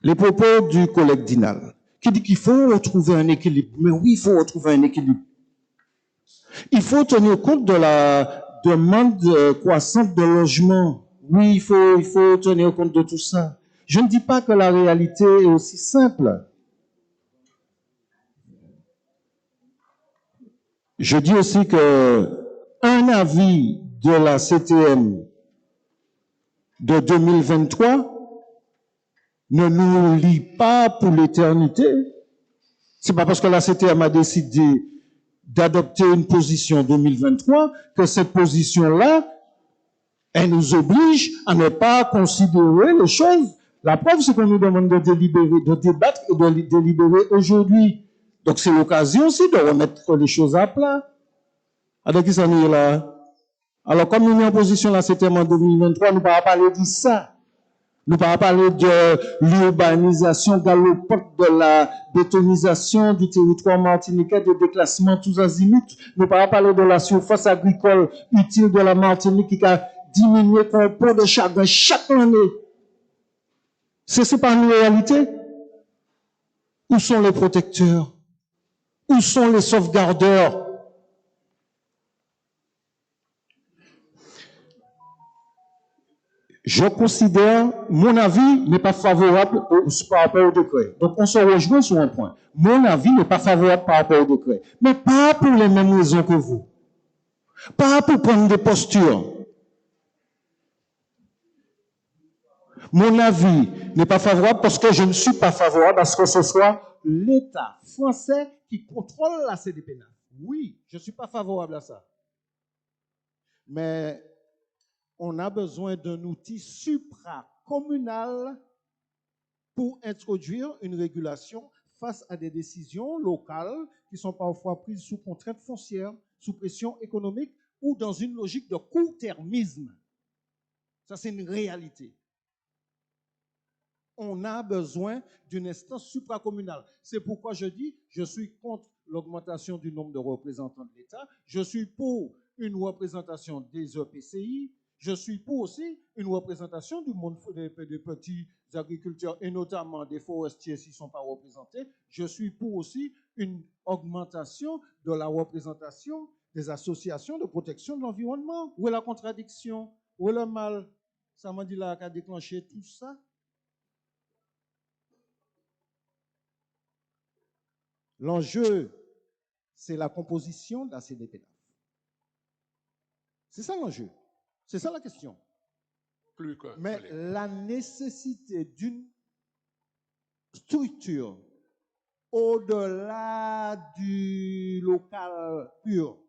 S10: les propos du collègue Dinal, qui dit qu'il faut retrouver un équilibre. Mais oui, il faut retrouver un équilibre. Il faut tenir compte de la demande croissante de logement. Oui, il faut tenir compte de tout ça. Je ne dis pas que la réalité est aussi simple. Je dis aussi que un avis de la CTM de 2023 ne nous lie pas pour l'éternité. C'est pas parce que la CTM a décidé d'adopter une position 2023 que cette position-là, elle nous oblige à ne pas considérer les choses. La preuve, c'est qu'on nous demande de délibérer, de débattre et de délibérer aujourd'hui. Donc c'est l'occasion aussi de remettre les choses à plat. Alors qui s'en est là? Alors comme nous sommes en position la CTM en 2023, nous ne pouvons pas parler de ça. Nous ne pouvons pas parler de l'urbanisation galopante, de la bétonisation du territoire martiniquais, de déclassement tous azimuts. Nous ne pouvons pas parler de la surface agricole utile de la Martinique qui a diminué comme pot de chagrin chaque année. C'est pas une réalité. Où sont les protecteurs? Où sont les sauvegardeurs? Je considère, mon avis n'est pas favorable par rapport au décret. Donc, on se rejoint sur un point. Mon avis n'est pas favorable par rapport au décret. Mais pas pour les mêmes raisons que vous. Pas pour prendre des postures. Mon avis n'est pas favorable parce que je ne suis pas favorable à ce que ce soit l'État français qui contrôle la CDPNAF. Oui, je ne suis pas favorable à ça. Mais on a besoin d'un outil supracommunal pour introduire une régulation face à des décisions locales qui sont parfois prises sous contrainte foncière, sous pression économique ou dans une logique de court-termisme. Ça, c'est une réalité. On a besoin d'une instance supracommunale. C'est pourquoi je dis, je suis contre l'augmentation du nombre de représentants de l'État, je suis pour une représentation des EPCI, je suis pour aussi une représentation du monde des petits agriculteurs et notamment des forestiers s'ils ne sont pas représentés. Je suis pour aussi une augmentation de la représentation des associations de protection de l'environnement. Où est la contradiction? Où est le mal? Ça m'a dit là qu'a déclenché tout ça. L'enjeu, c'est la composition de la CDPNAF. C'est ça l'enjeu. C'est ça la question. Mais la nécessité d'une structure au-delà du local pur,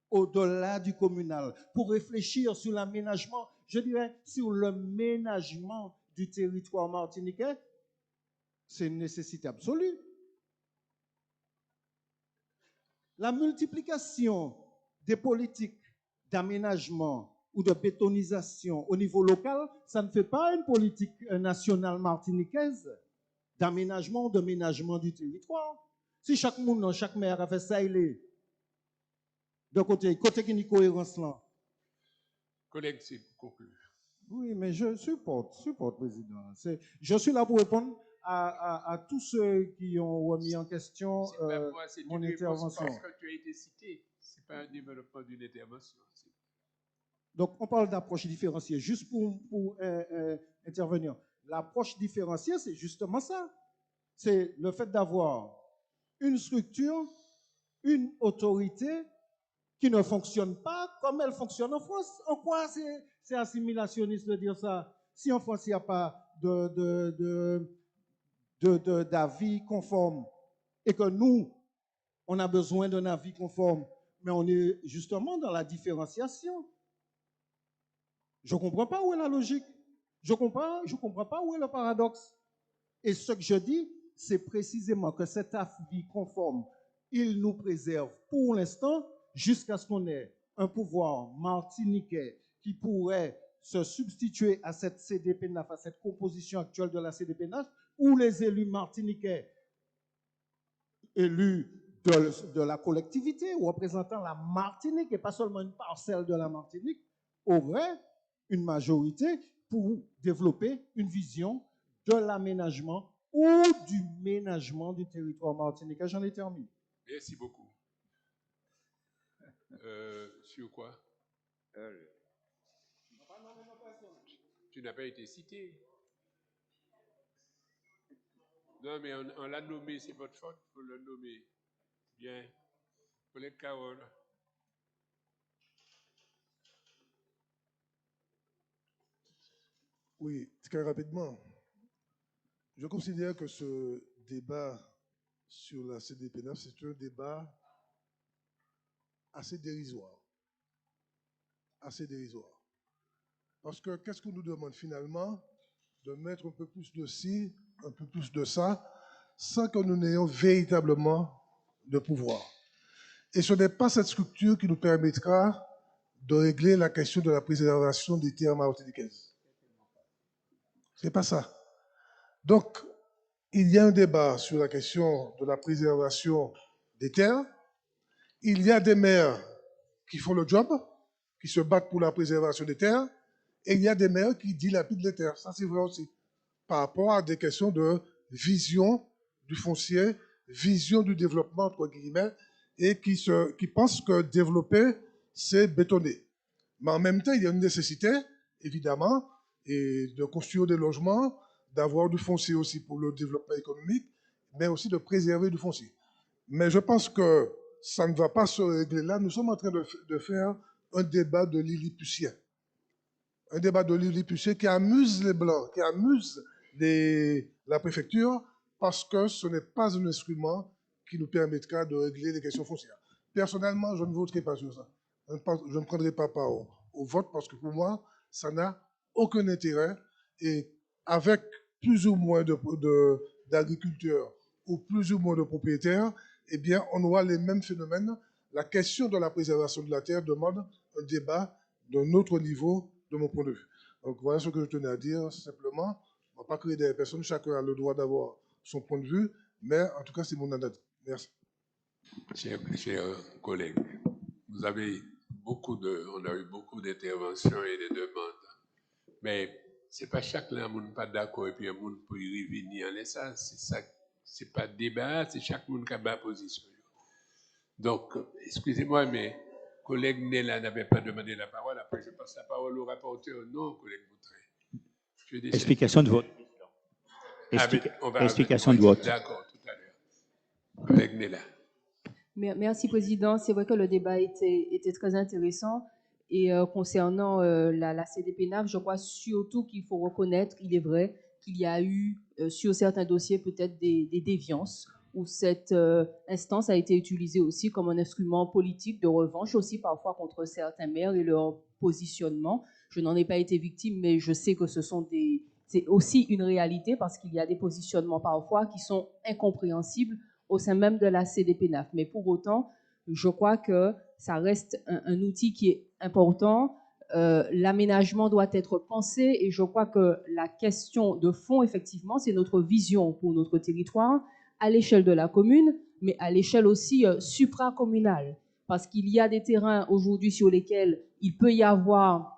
S10: au-delà du communal, pour réfléchir sur l'aménagement, je dirais sur le ménagement du territoire martiniquais, c'est une nécessité absolue. La multiplication des politiques d'aménagement ou de bétonisation au niveau local, ça ne fait pas une politique nationale martiniquaise d'aménagement ou de ménagement du territoire. Si chaque monde, chaque maire a fait ça, il est de côté qui n'y cohérence là.
S1: Collègue, c'est pour conclure.
S10: Oui, mais je supporte, président. Je suis là pour répondre à tous ceux qui ont remis en question mon intervention.
S1: Parce que tu as été cité, ce n'est pas un développement d'une intervention.
S10: Donc, on parle d'approche différenciée, juste pour intervenir. L'approche différenciée, c'est justement ça. C'est le fait d'avoir une structure, une autorité qui ne fonctionne pas comme elle fonctionne en France. En quoi c'est assimilationniste de dire ça? Si en France, il n'y a pas d'avis conforme et que nous, on a besoin d'un avis conforme,
S4: mais on est justement dans la différenciation. Je ne comprends pas où est la logique. Je comprends pas où est le paradoxe. Et ce que je dis, c'est précisément que cet avis conforme, il nous préserve pour l'instant jusqu'à ce qu'on ait un pouvoir martiniquais qui pourrait se substituer à cette CDP-NAF, à cette composition actuelle de la CDP-NAF, où les élus martiniquais, élus de la collectivité ou représentant la Martinique et pas seulement une parcelle de la Martinique, auraient une majorité pour développer une vision de l'aménagement ou du ménagement du territoire martiniquais. J'en ai terminé.
S1: Merci beaucoup. Sur quoi? Tu n'as pas été cité. Non, mais on l'a nommé, c'est votre faute, il faut le nommer. Bien. Collègue Carole.
S11: Oui, très rapidement. Je considère que ce débat sur la CDP-NAF, c'est un débat assez dérisoire. Assez dérisoire. Parce que qu'est-ce qu'on nous demande finalement? De mettre un peu plus de ci, un peu plus de ça, sans que nous n'ayons véritablement de pouvoir. Et ce n'est pas cette structure qui nous permettra de régler la question de la préservation des terres martiniquaises. C'est pas ça. Donc, il y a un débat sur la question de la préservation des terres. Il y a des maires qui font le job, qui se battent pour la préservation des terres, et il y a des maires qui dilapident les terres. Ça, c'est vrai aussi. Par rapport à des questions de vision du foncier, vision du développement, entre guillemets, et qui pensent que développer, c'est bétonner. Mais en même temps, il y a une nécessité, évidemment, et de construire des logements, d'avoir du foncier aussi pour le développement économique, mais aussi de préserver du foncier. Mais je pense que ça ne va pas se régler là. Nous sommes en train de faire un débat de Lilliputien. Un débat de Lilliputien qui amuse les Blancs, qui amuse la préfecture, parce que ce n'est pas un instrument qui nous permettra de régler les questions foncières. Personnellement, je ne voterai pas sur ça. Je ne prendrai pas part au vote, parce que pour moi, ça n'a aucun intérêt. Et avec plus ou moins d'agriculteurs ou plus ou moins de propriétaires, eh bien, on aura les mêmes phénomènes. La question de la préservation de la terre demande un débat d'un autre niveau, de mon point de vue. Donc, voilà ce que je tenais à dire, simplement. On ne va pas créer des personnes, chacun a le droit d'avoir son point de vue, mais en tout cas, c'est mon analyse. Merci.
S1: Chers collègues, on a eu beaucoup d'interventions et de demandes, mais c'est pas chaque là qui n'est pas d'accord et puis un monde peut y revenir. Ça, c'est pas débat, c'est chaque monde qui a sa position. Donc, excusez-moi, mais collègue Nella n'avait pas demandé la parole. Après, je passe la parole au rapporteur. Non, collègue Boutré.
S6: Explication de vote. Explication de vote.
S1: D'accord, tout à l'heure. Collègue Nella.
S12: Merci, Président. C'est vrai que le débat était très intéressant. Et concernant la CDP-NAF, je crois surtout qu'il faut reconnaître, il est vrai, qu'il y a eu sur certains dossiers peut-être des déviances, où cette instance a été utilisée aussi comme un instrument politique de revanche, aussi parfois contre certains maires et leur positionnement. Je n'en ai pas été victime, mais je sais que c'est aussi une réalité, parce qu'il y a des positionnements parfois qui sont incompréhensibles au sein même de la CDP-NAF. Mais pour autant, je crois que ça reste un outil qui est important. L'aménagement doit être pensé, et je crois que la question de fond, effectivement, c'est notre vision pour notre territoire à l'échelle de la commune, mais à l'échelle aussi supracommunale. Parce qu'il y a des terrains aujourd'hui sur lesquels il peut y avoir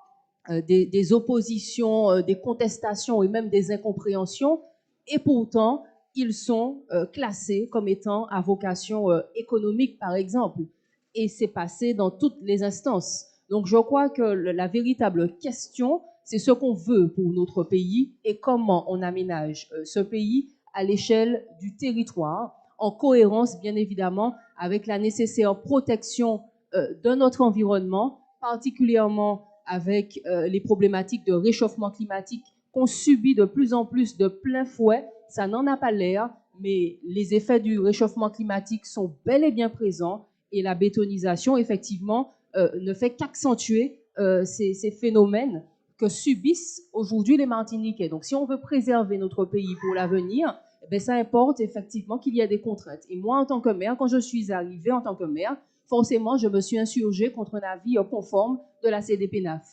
S12: des oppositions, des contestations et même des incompréhensions, et pourtant, ils sont classés comme étant à vocation économique, par exemple. Et c'est passé dans toutes les instances. Donc, je crois que la véritable question, c'est ce qu'on veut pour notre pays et comment on aménage ce pays à l'échelle du territoire, en cohérence, bien évidemment, avec la nécessaire protection de notre environnement, particulièrement avec les problématiques de réchauffement climatique qu'on subit de plus en plus de plein fouet. Ça n'en a pas l'air, mais les effets du réchauffement climatique sont bel et bien présents. et la bétonisation, effectivement, ne fait qu'accentuer ces phénomènes que subissent aujourd'hui les Martiniquais. Donc, si on veut préserver notre pays pour l'avenir, eh ça importe effectivement qu'il y ait des contraintes. Et moi, en tant que maire, quand je suis arrivée en tant que maire, forcément, je me suis insurgée contre un avis conforme de la CDPENAF.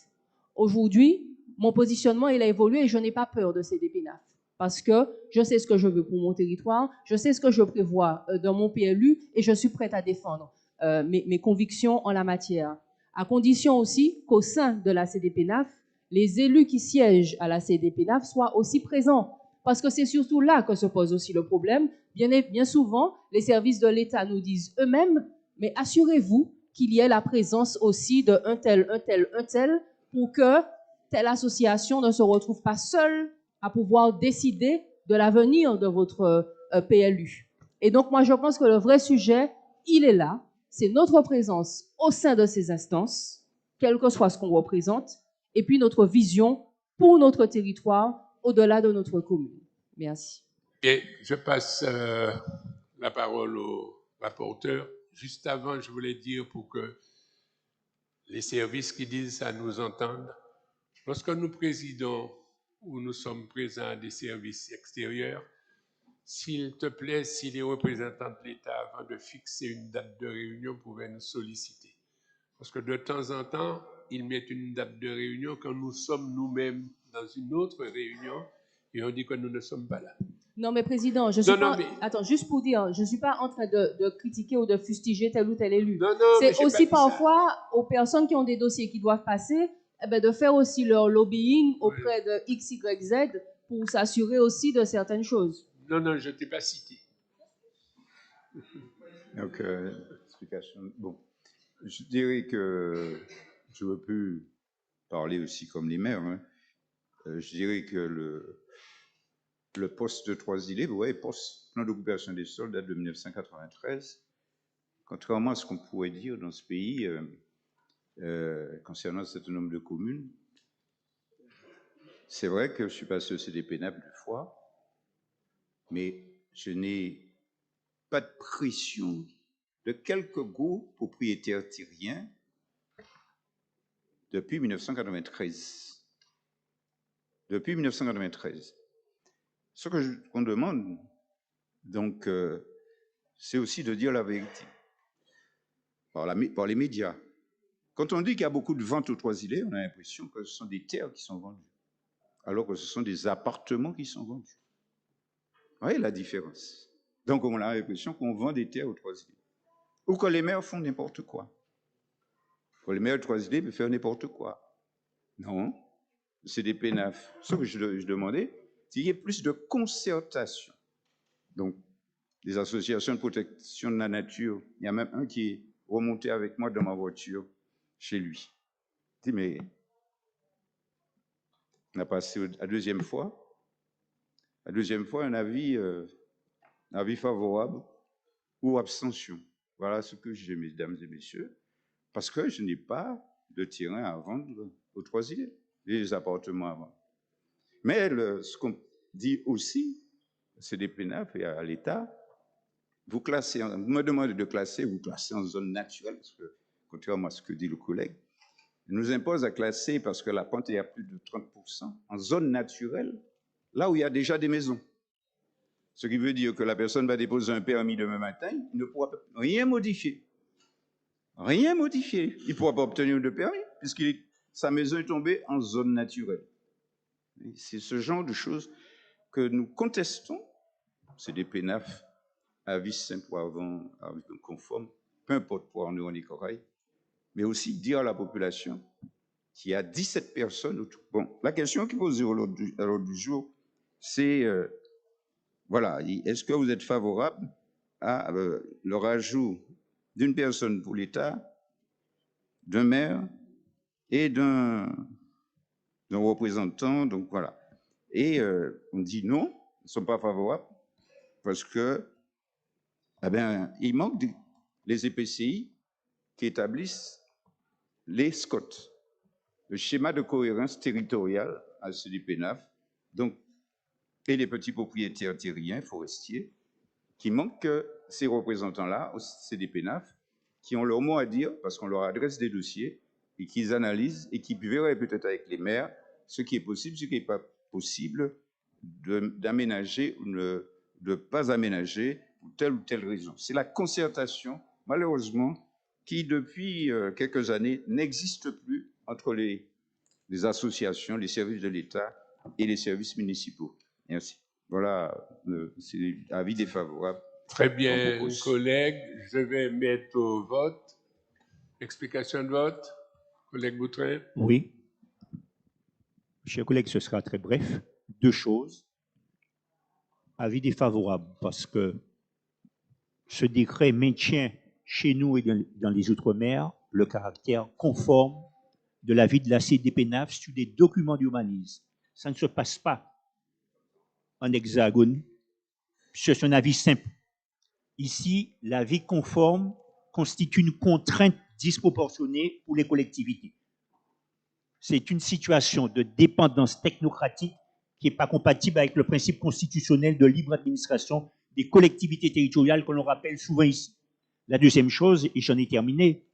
S12: Aujourd'hui, mon positionnement, il a évolué et je n'ai pas peur de CDPENAF parce que je sais ce que je veux pour mon territoire, je sais ce que je prévois dans mon PLU et je suis prête à défendre mes convictions en la matière. À condition aussi qu'au sein de la CDPENAF, les élus qui siègent à la CDPENAF soient aussi présents. Parce que c'est surtout là que se pose aussi le problème. Bien souvent, les services de l'État nous disent eux-mêmes, mais assurez-vous qu'il y ait la présence aussi de un tel, pour que telle association ne se retrouve pas seule à pouvoir décider de l'avenir de votre PLU. Et donc, moi, je pense que le vrai sujet, il est là. C'est notre présence au sein de ces instances, quel que soit ce qu'on représente, et puis notre vision pour notre territoire au-delà de notre commune. Merci.
S1: Bien, je passe la parole au rapporteur. Juste avant, je voulais dire pour que les services qui disent ça nous entendent, lorsque nous présidons ou nous sommes présents à des services extérieurs, s'il te plaît, si les représentants de l'État, avant de fixer une date de réunion, pouvaient nous solliciter. Parce que de temps en temps, ils mettent une date de réunion quand nous sommes nous-mêmes dans une autre réunion et on dit que nous ne sommes pas là.
S12: Non, mais Président, je suis pas... Attends, juste pour dire, je ne suis pas en train de critiquer ou de fustiger tel ou tel élu. C'est aussi parfois aux personnes qui ont des dossiers qui doivent passer, de faire aussi leur lobbying auprès de X, Y, Z pour s'assurer aussi de certaines choses.
S1: Non, je ne t'ai pas cité.
S2: Donc, explication. Bon, je dirais que je veux plus parler aussi comme les maires. Hein. Je dirais que le poste de Trois-Îlets, vous voyez, plan d'occupation des sols date de 1993. Contrairement à ce qu'on pourrait dire dans ce pays concernant un certain nombre de communes, c'est vrai que je suis passé au CDPENAF 2 fois, mais je n'ai pas de pression de quelques groupes propriétaires terriens depuis 1993. Depuis 1993. Ce qu'on demande, donc, c'est aussi de dire la vérité par les médias. Quand on dit qu'il y a beaucoup de ventes aux Trois-Îlets, on a l'impression que ce sont des terres qui sont vendues, alors que ce sont des appartements qui sont vendus. Vous voyez la différence? Donc, on a l'impression qu'on vend des terres aux Trois-Îlets. Ou que les maires font n'importe quoi. Que les maires aux Trois-Îlets peuvent faire n'importe quoi. Non, c'est des PNAF. Ce que je demandais, c'est qu'il y ait plus de concertation. Donc, des associations de protection de la nature. Il y a même un qui est remonté avec moi dans ma voiture chez lui. Je dis, mais on a passé la deuxième fois. La deuxième fois, un avis favorable ou abstention. Voilà ce que j'ai, mesdames et messieurs, parce que je n'ai pas de terrain à vendre aux Trois-Îlets, les appartements à vendre. Mais ce qu'on dit aussi, c'est des PNAF et à l'État, vous me demandez de classer, vous classez en zone naturelle, parce que, contrairement à ce que dit le collègue, il nous impose à classer, parce que la pente est à plus de 30%, en zone naturelle, là où il y a déjà des maisons. Ce qui veut dire que la personne va déposer un permis demain matin, il ne pourra rien modifier. Rien modifier. Il ne pourra pas obtenir de permis, puisque sa maison est tombée en zone naturelle. C'est ce genre de choses que nous contestons. C'est des PNAF, avis simple ou avant, avis conforme, peu importe pour en est corail, mais aussi dire à la population qu'il y a 17 personnes autour. Bon, la question qui est posée à l'ordre du jour, c'est, voilà, est-ce que vous êtes favorable à le rajout d'une personne pour l'État, d'un maire et d'un représentant, donc voilà. Et on dit non, ils ne sont pas favorables, parce que, il manque les EPCI qui établissent les SCOT, le schéma de cohérence territoriale à CDPENAF, donc, et les petits propriétaires terriens, forestiers, qui manquent ces représentants-là au CDPENAF, qui ont leur mot à dire parce qu'on leur adresse des dossiers et qu'ils analysent et qui verraient peut-être avec les maires ce qui est possible, ce qui n'est pas possible d'aménager ou de ne pas aménager pour telle ou telle raison. C'est la concertation, malheureusement, qui depuis quelques années n'existe plus entre les associations, les services de l'État et les services municipaux. Merci. Voilà, c'est avis défavorable.
S1: Très bien, collègues. Je vais mettre au vote. Explication de vote. Collègue Boutrin.
S6: Oui. Chers collègues, ce sera très bref. Deux choses. Avis défavorable parce que ce décret maintient chez nous et dans les Outre-mer le caractère conforme de l'avis de la CDPNAF sur des documents d'urbanisme. Ça ne se passe pas en hexagone. C'est un avis simple. Ici, l'avis conforme constitue une contrainte disproportionnée pour les collectivités. C'est une situation de dépendance technocratique qui n'est pas compatible avec le principe constitutionnel de libre administration des collectivités territoriales que l'on rappelle souvent ici. La deuxième chose, et j'en ai terminé,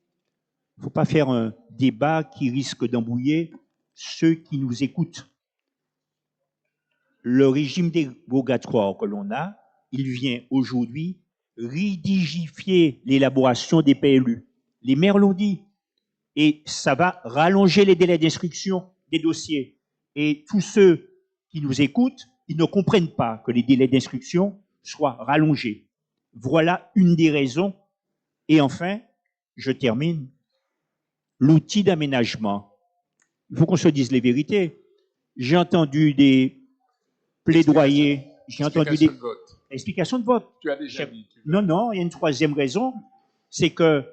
S6: il ne faut pas faire un débat qui risque d'embrouiller ceux qui nous écoutent. Le régime dérogatoire que l'on a, il vient aujourd'hui rigidifier l'élaboration des PLU. Les maires l'ont dit. Et ça va rallonger les délais d'instruction des dossiers. Et tous ceux qui nous écoutent, ils ne comprennent pas que les délais d'instruction soient rallongés. Voilà une des raisons. Et enfin, je termine, l'outil d'aménagement. Il faut qu'on se dise les vérités. J'ai entendu des plaidoyers, j'ai entendu des explications de vote.
S1: Tu as déjà dit.
S6: Non, il y a une troisième raison, c'est que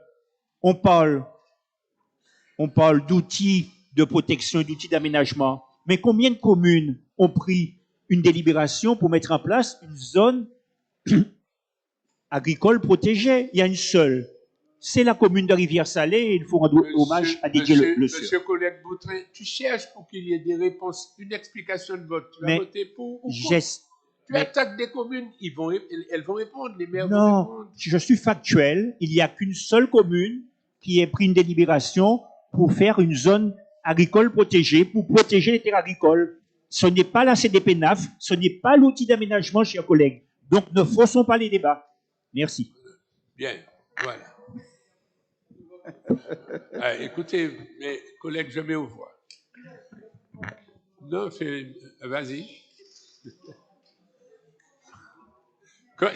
S6: on parle d'outils de protection, d'outils d'aménagement. Mais combien de communes ont pris une délibération pour mettre en place une zone agricole protégée? Il y a une seule. C'est la commune de Rivière-Salée et il faut rendre hommage à Didier Le Sieur.
S1: Monsieur collègue Boutrin, tu cherches pour qu'il y ait des réponses, une explication de vote. Tu vas voter pour ou contre? Tu attaques des communes, elles vont répondre, les maires vont répondre.
S6: Non, je suis factuel. Il n'y a qu'une seule commune qui ait pris une délibération pour faire une zone agricole protégée, pour protéger les terres agricoles. Ce n'est pas la CDPNAF, ce n'est pas l'outil d'aménagement, chers collègues. Donc, ne faussons pas les débats. Merci.
S1: Bien, voilà. Écoutez, mes collègues, je mets aux voix. Non, vas-y.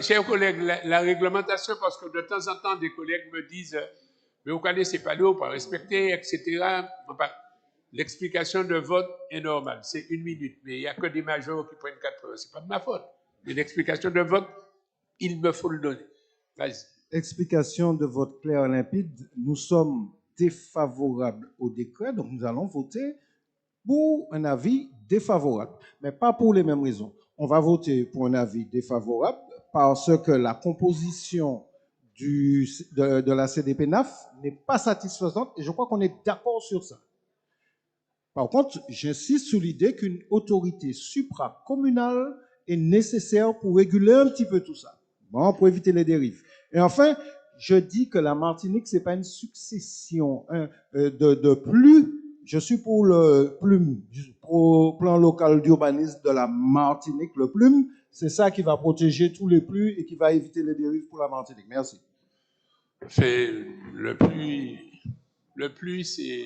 S1: Chers collègues, la réglementation, parce que de temps en temps, des collègues me disent mais vous connaissez pas l'eau, pas respecter, etc. L'explication de vote est normale, c'est 1 minute, mais il n'y a que des majors qui prennent 4 heures. Ce n'est pas de ma faute. Mais l'explication de vote, il me faut le donner. Vas-y.
S4: Explication de vote claire et limpide. Nous sommes défavorables au décret, donc nous allons voter pour un avis défavorable, mais pas pour les mêmes raisons. On va voter pour un avis défavorable parce que la composition de la CDPNAF n'est pas satisfaisante et je crois qu'on est d'accord sur ça. Par contre, j'insiste sur l'idée qu'une autorité supracommunale est nécessaire pour réguler un petit peu tout ça, bon, pour éviter les dérives. Et enfin, je dis que la Martinique, ce n'est pas une succession de plus. Je suis pour le plume, pour le plan local d'urbanisme de la Martinique, le plume. C'est ça qui va protéger tous les plus et qui va éviter les dérives pour la Martinique. Merci.
S1: C'est le plus, c'est...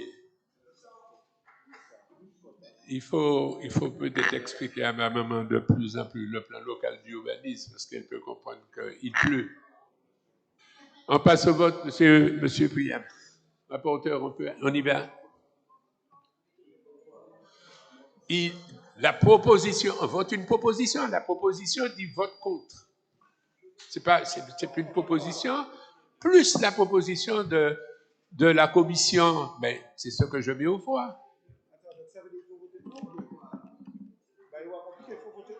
S1: Il faut peut-être expliquer à ma maman de plus en plus le plan local d'urbanisme parce qu'elle peut comprendre qu'il pleut. On passe au vote, monsieur Priam. Rapporteur, on y va. La proposition, on vote une proposition. La proposition dit vote contre. C'est une proposition plus la proposition de la commission. Ben, c'est ce que je mets au voix.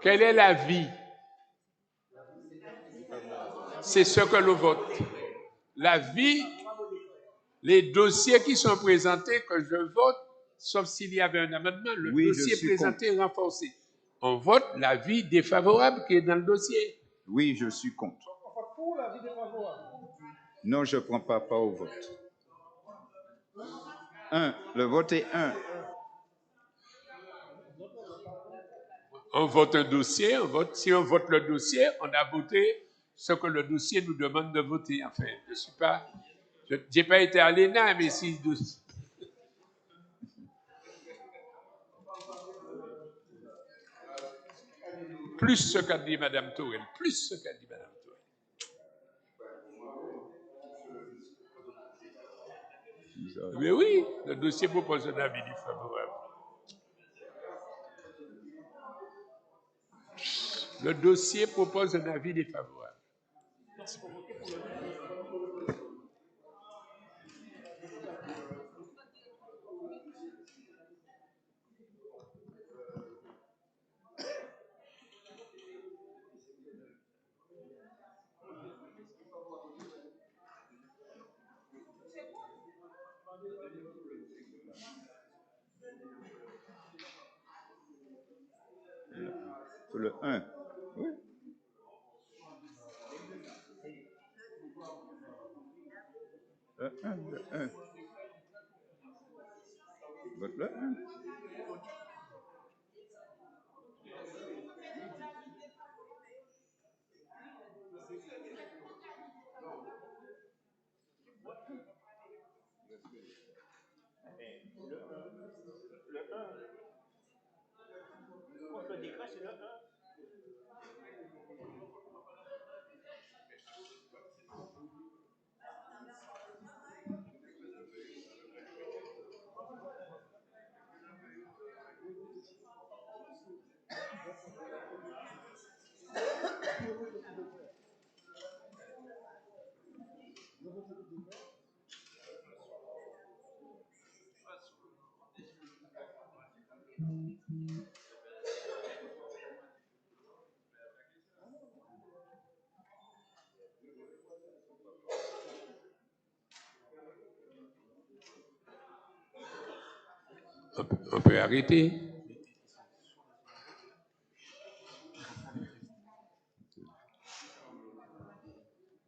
S1: Quel est l'avis? C'est ce que l'on vote. L'avis, les dossiers qui sont présentés que je vote, sauf s'il y avait un amendement, le dossier présenté est renforcé. On vote l'avis défavorable qui est dans le dossier.
S2: Oui, je suis contre. Non, je ne prends pas part au vote. 1. Le vote est 1.
S1: On vote un dossier, si on vote le dossier, on a voté ce que le dossier nous demande de voter. Enfin, je n'ai pas été à l'ENA, mais si... Plus ce qu'a dit Mme Tourelle, plus ce qu'a dit Mme Tourelle. Mais oui, le dossier propose un avis défavorable. Le dossier propose un avis défavorable.
S2: Le 1. Oui. Le 1, le 1. Vote le 1.
S1: On peut arrêter.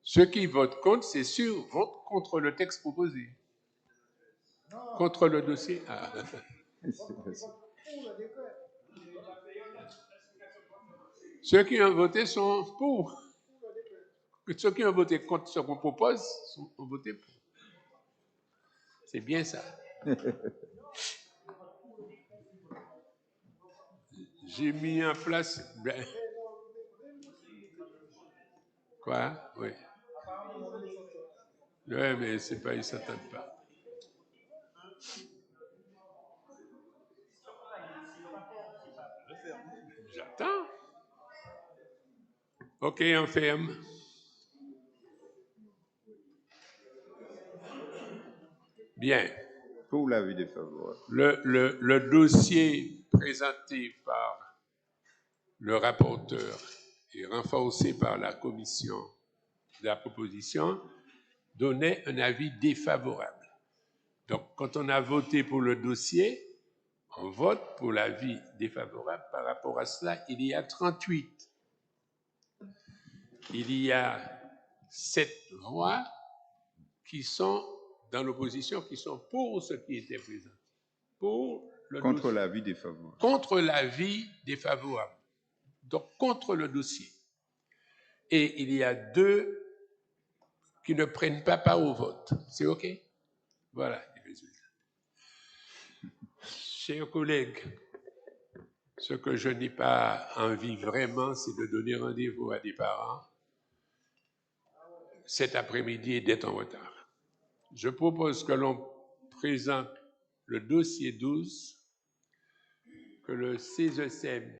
S1: Ceux qui votent contre, c'est sûr, votent contre le texte proposé. Contre le dossier. Ah. Ceux qui ont voté sont pour. Ceux qui ont voté contre ce qu'on propose ont voté pour. C'est bien ça. J'ai mis en place... Quoi? Oui. Oui, mais c'est pas, ils ne s'attendent pas. J'attends. OK, on ferme. Bien.
S2: Pour l'avis défavorable.
S1: Le dossier présenté par le rapporteur et renforcé par la commission de la proposition donnait un avis défavorable. Donc, quand on a voté pour le dossier, on vote pour l'avis défavorable. Par rapport à cela, il y a 38. Il y a 7 voix qui sont dans l'opposition, qui sont pour ce qui était présenté.
S2: Contre l'avis défavorable.
S1: Contre l'avis défavorable. Donc, contre le dossier. Et il y a 2 qui ne prennent pas part au vote. C'est OK? Voilà les résultats. Chers collègues, ce que je n'ai pas envie vraiment, c'est de donner rendez-vous à des parents cet après-midi et d'être en retard. Je propose que l'on présente le dossier 12, que le CESEM